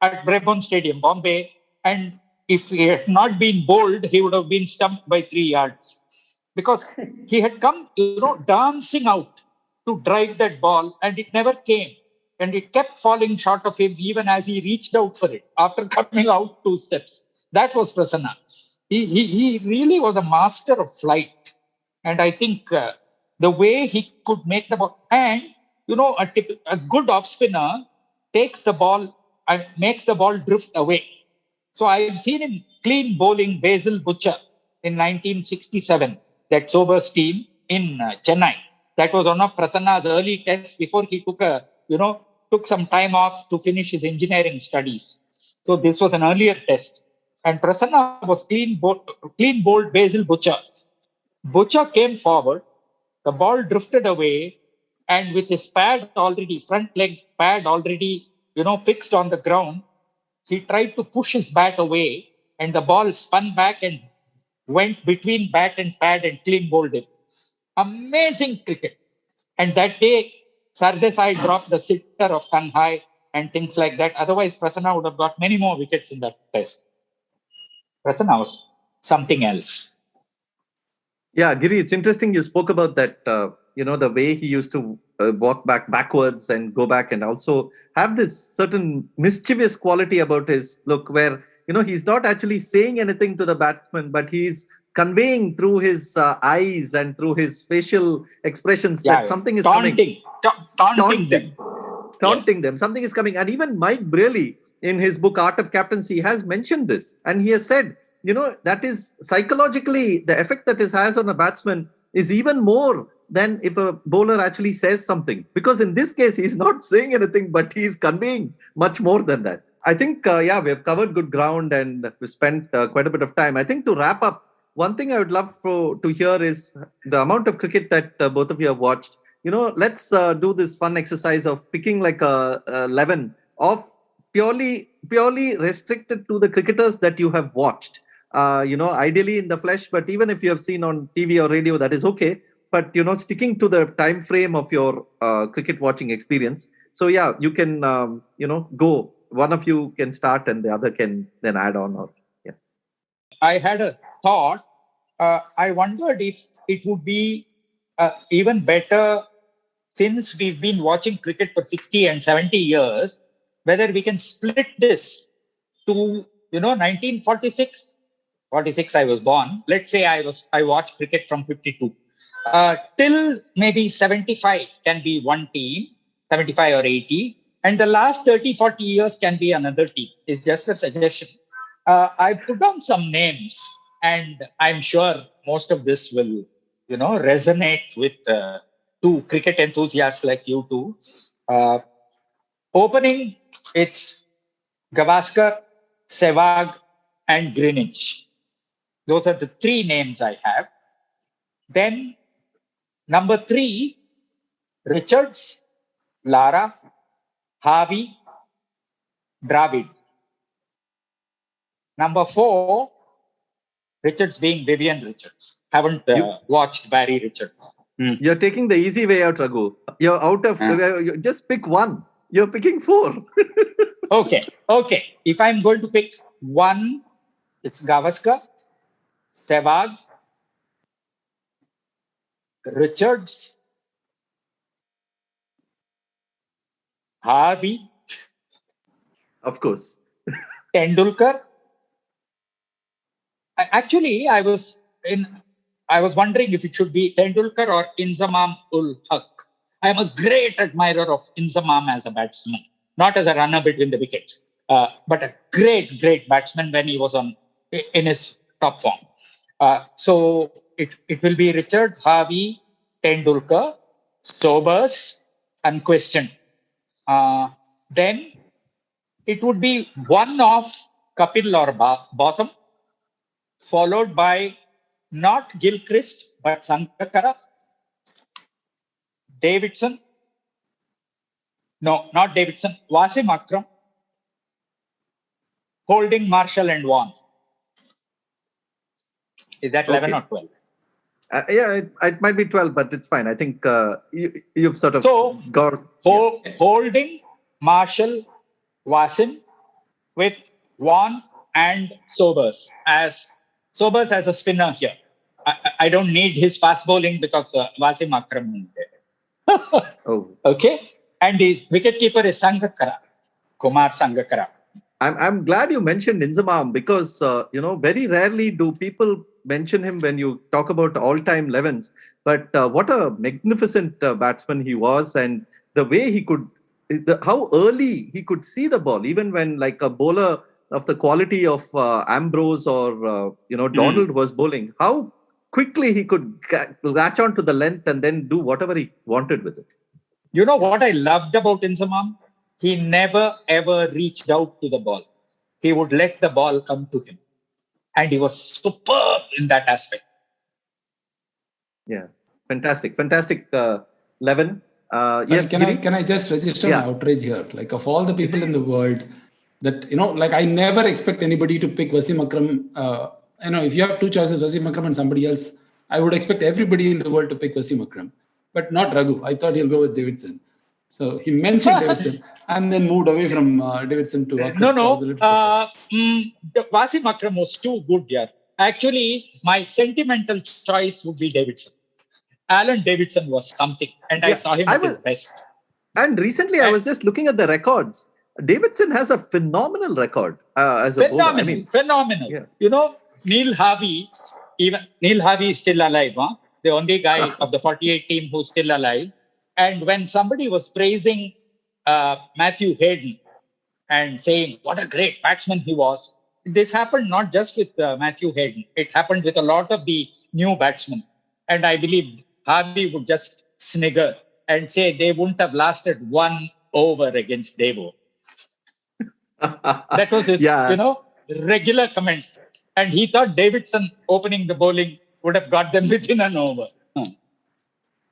at Brabourne Stadium, Bombay. And if he had not been bowled, he would have been stumped by 3 yards. Because he had come, dancing out to drive that ball, and it never came. And it kept falling short of him even as he reached out for it after coming out 2 steps. That was Prasanna. He really was a master of flight. And I think the way he could make the ball, and a good off spinner takes the ball and makes the ball drift away. So I've seen him clean bowling Basil Butcher in 1967, that Sobers team in Chennai. That was one of Prasanna's early tests before he took some time off to finish his engineering studies. So this was an earlier test. And Prasanna was clean bowled Basil Butcher. Butcher came forward, the ball drifted away, and with his front leg pad already, fixed on the ground, he tried to push his bat away, and the ball spun back and went between bat and pad and clean bowled him. Amazing cricket. And that day, Sardesai dropped the sitter of Kanhai and things like that. Otherwise, Prasanna would have got many more wickets in that test. Prasanna was something else. Yeah, Giri, it's interesting you spoke about that, the way he used to walk backwards and go back, and also have this certain mischievous quality about his look where, he's not actually saying anything to the batsman, but he's conveying through his eyes and through his facial expressions that something is coming. Taunting them. Taunting them. Something is coming. And even Mike Brearley, in his book Art of Captaincy, has mentioned this. And he has said, that is psychologically, the effect that it has on a batsman is even more than if a bowler actually says something. Because in this case, he's not saying anything, but he's conveying much more than that. I think, we have covered good ground and we spent quite a bit of time. I think to wrap up, one thing I would love to hear is the amount of cricket that both of you have watched. Let's do this fun exercise of picking like a 11 of purely restricted to the cricketers that you have watched. Ideally in the flesh, but even if you have seen on TV or radio, that is okay. But, sticking to the time frame of your cricket watching experience. So, you can, go. One of you can start and the other can then add on. I had a thought. I wondered if it would be even better, since we've been watching cricket for 60 and 70 years, whether we can split this to, 1946. 46, I was born. Let's say I watched cricket from 52. Till maybe 75 can be one team, 75 or 80. And the last 30, 40 years can be another team. It's just a suggestion. I put down some names, and I'm sure most of this will, resonate with two cricket enthusiasts like you two. Opening, it's Gavaskar, Sehwag, and Greenwich. Those are the three names I have. Then number 3, Richards, Lara, Harvey, Dravid. Number 4, Richards being Vivian Richards. Haven't watched Barry Richards. You're taking the easy way out, Raghu. You're out of, just pick one. You're picking 4. Okay. If I'm going to pick one, it's Gavaskar, Sehwag, Richards, Harvey, Of course. Tendulkar. I was wondering if it should be Tendulkar or Inzamam ul Haq. I am a great admirer of Inzamam as a batsman, not as a runner between the wickets, but a great batsman when he was in his top form. So it will be Richards, Harvey, Tendulkar, Sobers, unquestioned. Then it would be one of Kapil or Botham, followed by not Gilchrist, but Sangakkara, Davidson. No, not Davidson. Wasim Akram, Holding, Marshall, and Vaughan. Is that 11 or 12? It might be 12, but it's fine. I think you've sort of got... Holding, Marshall, Wasim with Vaughan and Sobers as a spinner here. I don't need his fast bowling because Wasim Akram is there. Okay. And his wicketkeeper is Sangakkara, Kumar Sangakkara. I'm glad you mentioned Inzamam because, very rarely do people mention him when you talk about all-time 11s. But what a magnificent batsman he was, and the way he could, how early he could see the ball, even when like a bowler of the quality of Ambrose or, Donald was bowling, how quickly he could latch on to the length and then do whatever he wanted with it. You know what I loved about Inzamam? He never ever reached out to the ball. He would let the ball come to him. And he was superb in that aspect. Yeah, fantastic 11. Yes, can I just register my outrage here? Like, of all the people in the world that, I never expect anybody to pick Wasim Akram. If you have two choices, Wasim Akram and somebody else, I would expect everybody in the world to pick Wasim Akram, but not Raghu. I thought he'll go with Davidson. So he mentioned Davidson and then moved away from Davidson to Akram. Wasim Akram was too good here. Actually, my sentimental choice would be Davidson. Alan Davidson was something, and I saw him at his best. And recently, I was just looking at the records. Davidson has a phenomenal record as a bowler. Phenomenal. Yeah. Neil Harvey is still alive. Huh? The only guy of the 48 team who's still alive. And when somebody was praising Matthew Hayden and saying what a great batsman he was, this happened not just with Matthew Hayden. It happened with a lot of the new batsmen. And I believe Harvey would just snigger and say they wouldn't have lasted one over against Devo. That was his, regular comment. And he thought Davidson opening the bowling would have got them within an over.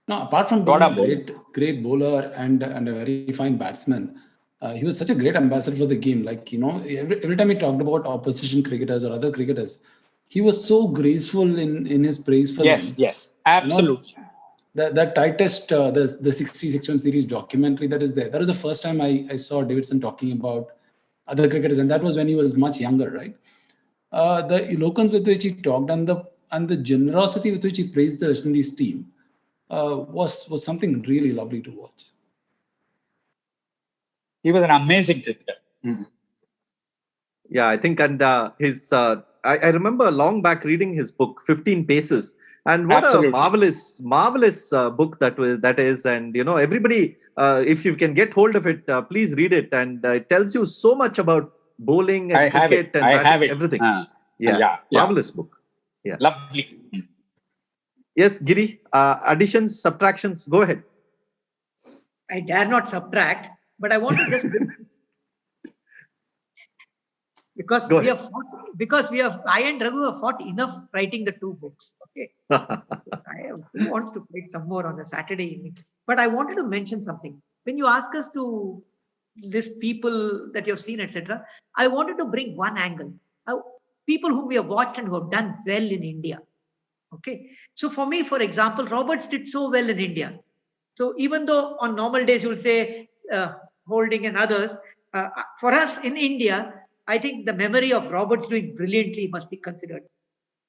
No, apart from being a great bowler and a very fine batsman, he was such a great ambassador for the game. Like, every time he talked about opposition cricketers or other cricketers, he was so graceful in his praise for them. Yes, absolutely. The tightest, the 60-61 series documentary that is there. That was the first time I saw Davidson talking about other cricketers, and that was when he was much younger, right? The eloquence with which he talked and the generosity with which he praised the West Indies team was something really lovely to watch. He was an amazing cricketer. Mm-hmm. Yeah, I think, and his I remember long back reading his book 15 Paces, and what a marvelous book that is. And everybody, if you can get hold of it, please read it. And it tells you so much about bowling and cricket and batting, everything. Marvelous book. Yeah, lovely. Yes, Giri, additions, subtractions, go ahead. I dare not subtract, but I want to just because Go we ahead. have I and Raghu have fought enough writing the two books. Okay, who wants to play some more on a Saturday evening? But I wanted to mention something. When you ask us to list people that you have seen, etc., I wanted to bring one angle. People whom we have watched and who have done well in India. Okay, so for me, for example, Roberts did so well in India. So even though on normal days you will say Holding and others, for us in India, I think the memory of Roberts doing brilliantly must be considered.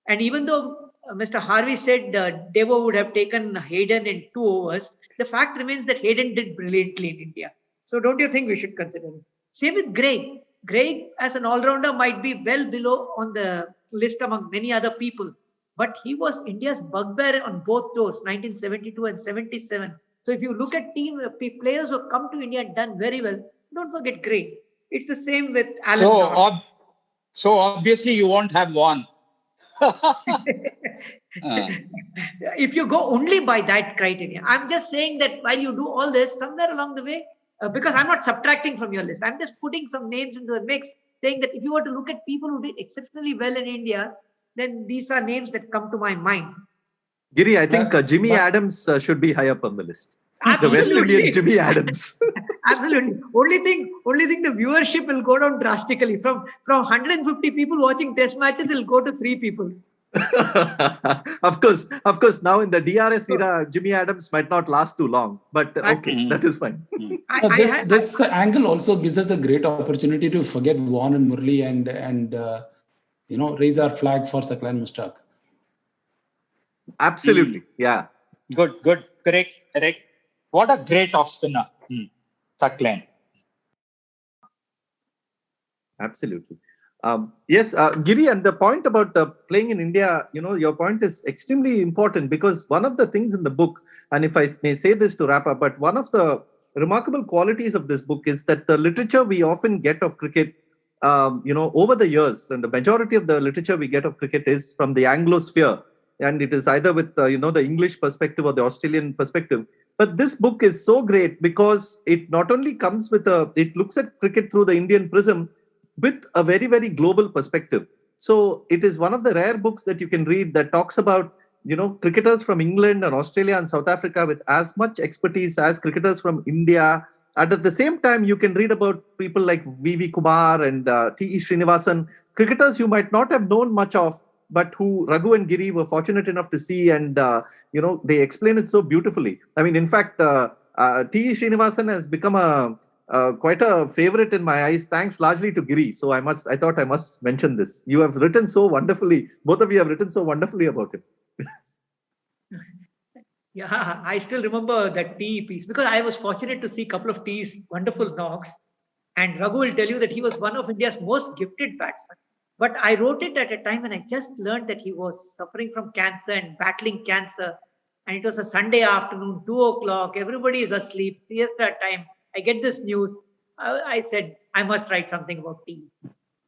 And even though Mr. Harvey said Devo would have taken Hayden in 2 overs, the fact remains that Hayden did brilliantly in India. So don't you think we should consider it? Same with Greg. Greg, as an all-rounder, might be well below on the list among many other people. But he was India's bugbear on both tours, 1972 and 77. So if you look at players who have come to India and done very well, don't forget Greg. It's the same with Alan. So obviously you won't have one. If you go only by that criteria, I'm just saying that while you do all this, somewhere along the way, because I'm not subtracting from your list, I'm just putting some names into the mix, saying that if you were to look at people who did exceptionally well in India, then these are names that come to my mind. Giri, I think Jimmy Adams should be high up on the list. Absolutely. The West Indian Jimmy Adams. Absolutely. Only thing the viewership will go down drastically. From 150 people watching test matches, it'll go to 3 people. Of course. Now in the DRS era, Jimmy Adams might not last too long, but okay, that is fine. This angle also gives us a great opportunity to forget Vaughan and Murli and raise our flag for Saklan Mushtaq. Absolutely, yeah. Good, correct. What a great off spinner, Saklan. Absolutely. Yes, Giri, and the point about the playing in India, your point is extremely important, because one of the things in the book, and if I may say this to wrap up, but one of the remarkable qualities of this book is that the literature we often get of cricket, over the years, and the majority of the literature we get of cricket is from the Anglosphere, and it is either with the English perspective or the Australian perspective. But this book is so great because it not only comes with it looks at cricket through the Indian prism with a very, very global perspective. So it is one of the rare books that you can read that talks about, cricketers from England and Australia and South Africa with as much expertise as cricketers from India. And at the same time, you can read about people like V.V. Kumar and T.E. Srinivasan, cricketers you might not have known much of, but who Raghu and Giri were fortunate enough to see, and they explain it so beautifully. I mean, in fact, T.E. Srinivasan has become quite a favorite in my eyes, thanks largely to Giri. So I thought I must mention this. You have written so wonderfully. Both of you have written so wonderfully about him. Yeah, I still remember that T piece because I was fortunate to see a couple of T's wonderful knocks. And Raghu will tell you that he was one of India's most gifted batsmen. But I wrote it at a time when I just learned that he was suffering from cancer and battling cancer. And it was a Sunday afternoon, 2 o'clock. Everybody is asleep. Siesta time. I get this news. I said, I must write something about T.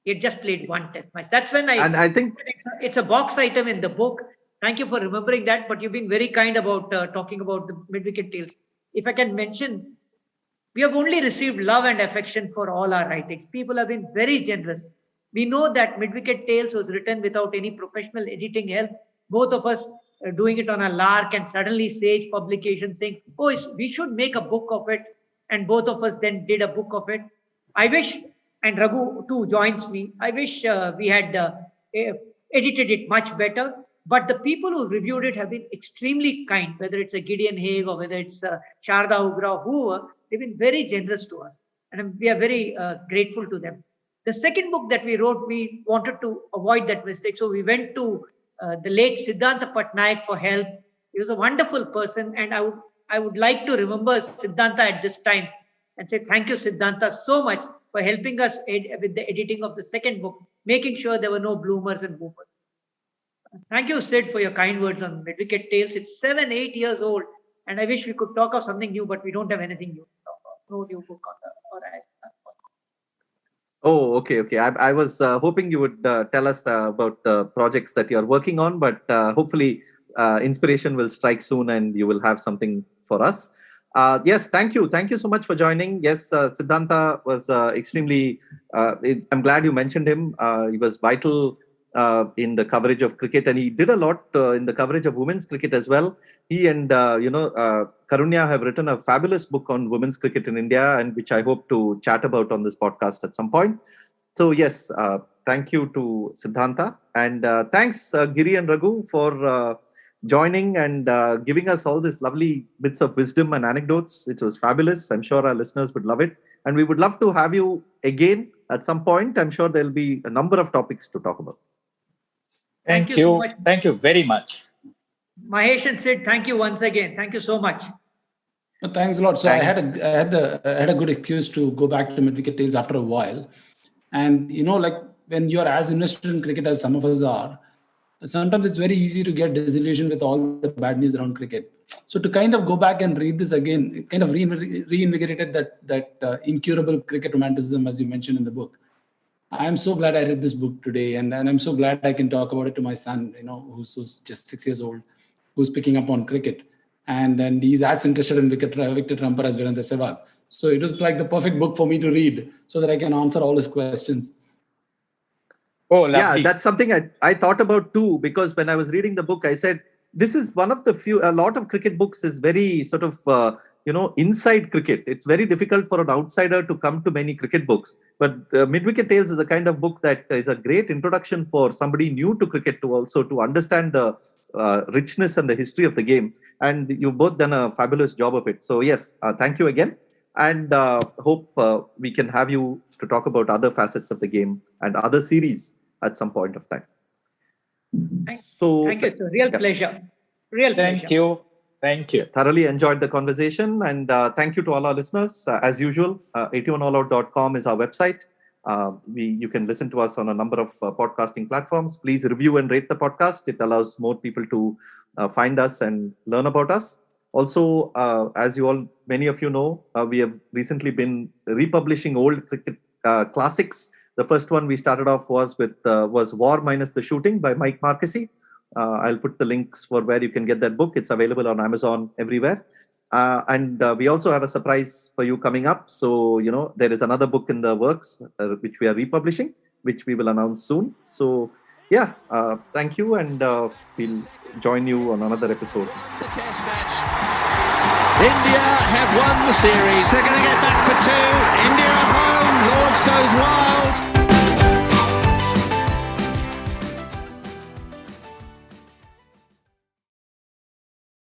He had just played 1 test match. That's when I think it's a box item in the book. Thank you for remembering that. But you've been very kind about talking about the mid-wicket tales. If I can mention, we have only received love and affection for all our writings. People have been very generous. We know that Mid-Wicket Tales was written without any professional editing help. Both of us doing it on a lark, and suddenly Sage Publication saying, oh, we should make a book of it. And both of us then did a book of it. I wish, and Raghu too joins me, I wish we had edited it much better. But the people who reviewed it have been extremely kind, whether it's a Gideon Haig or whether it's Sharda Ugra, whoever, they've been very generous to us. And we are very grateful to them. The second book that we wrote, we wanted to avoid that mistake. So we went to the late Siddhanta Patnaik for help. He was a wonderful person. And I would like to remember Siddhanta at this time and say thank you, Siddhanta, so much for helping us with the editing of the second book, making sure there were no bloomers and boomers. Thank you, Sid, for your kind words on Mid-Wicket Tales. It's 7-8 years old. And I wish we could talk of something new, but we don't have anything new to talk about. No new book on the Oh, okay. I was hoping you would tell us about the projects that you're working on, but hopefully inspiration will strike soon and you will have something for us. Yes, thank you. Thank you so much for joining. Yes, Siddhanta was extremely, I'm glad you mentioned him. He was vital in the coverage of cricket, and he did a lot in the coverage of women's cricket as well. He and, Karunya have written a fabulous book on women's cricket in India, and which I hope to chat about on this podcast at some point. So yes, thank you to Siddhanta, and thanks Giri and Raghu for joining and giving us all these lovely bits of wisdom and anecdotes. It was fabulous. I'm sure our listeners would love it, and we would love to have you again at some point. I'm sure there'll be a number of topics to talk about. Thank you so much. Thank you very much. Mahesh and Sid, thank you once again. Thank you so much. Well, thanks a lot. So I had a good excuse to go back to Mid-Wicket Tales after a while. And, like when you're as invested in cricket as some of us are, sometimes it's very easy to get disillusioned with all the bad news around cricket. So to kind of go back and read this again, it kind of reinvigorated that incurable cricket romanticism, as you mentioned in the book. I'm so glad I read this book today, and I'm so glad I can talk about it to my son, who's just 6 years old, who's picking up on cricket. And he's as interested in wicket trumper as Virendra Sehwag. So it was like the perfect book for me to read so that I can answer all his questions. Oh, lovely. Yeah, that's something I thought about too, because when I was reading the book, I said, this is one of the few, a lot of cricket books is very sort of, inside cricket. It's very difficult for an outsider to come to many cricket books. But Mid-Wicket Tales is the kind of book that is a great introduction for somebody new to cricket to understand the richness and the history of the game. And you've both done a fabulous job of it. So yes, thank you again. And hope we can have you to talk about other facets of the game and other series at some point of time. Thank you. It's a real pleasure. Thank you. Thank you. Thoroughly enjoyed the conversation. And thank you to all our listeners. As usual, 81allout.com is our website. You can listen to us on a number of podcasting platforms. Please review and rate the podcast. It allows more people to find us and learn about us. Also, as many of you know, we have recently been republishing old cricket classics. The first one we started off was War Minus the Shooting by Mike Marquesi. I'll put the links for where you can get that book. It's available on Amazon everywhere. And we also have a surprise for you coming up. So, there is another book in the works, which we are republishing, which we will announce soon. So, yeah, thank you. And we'll join you on another episode. The test match. India have won the series. They're going to get back for two. India at home. Lords goes wide.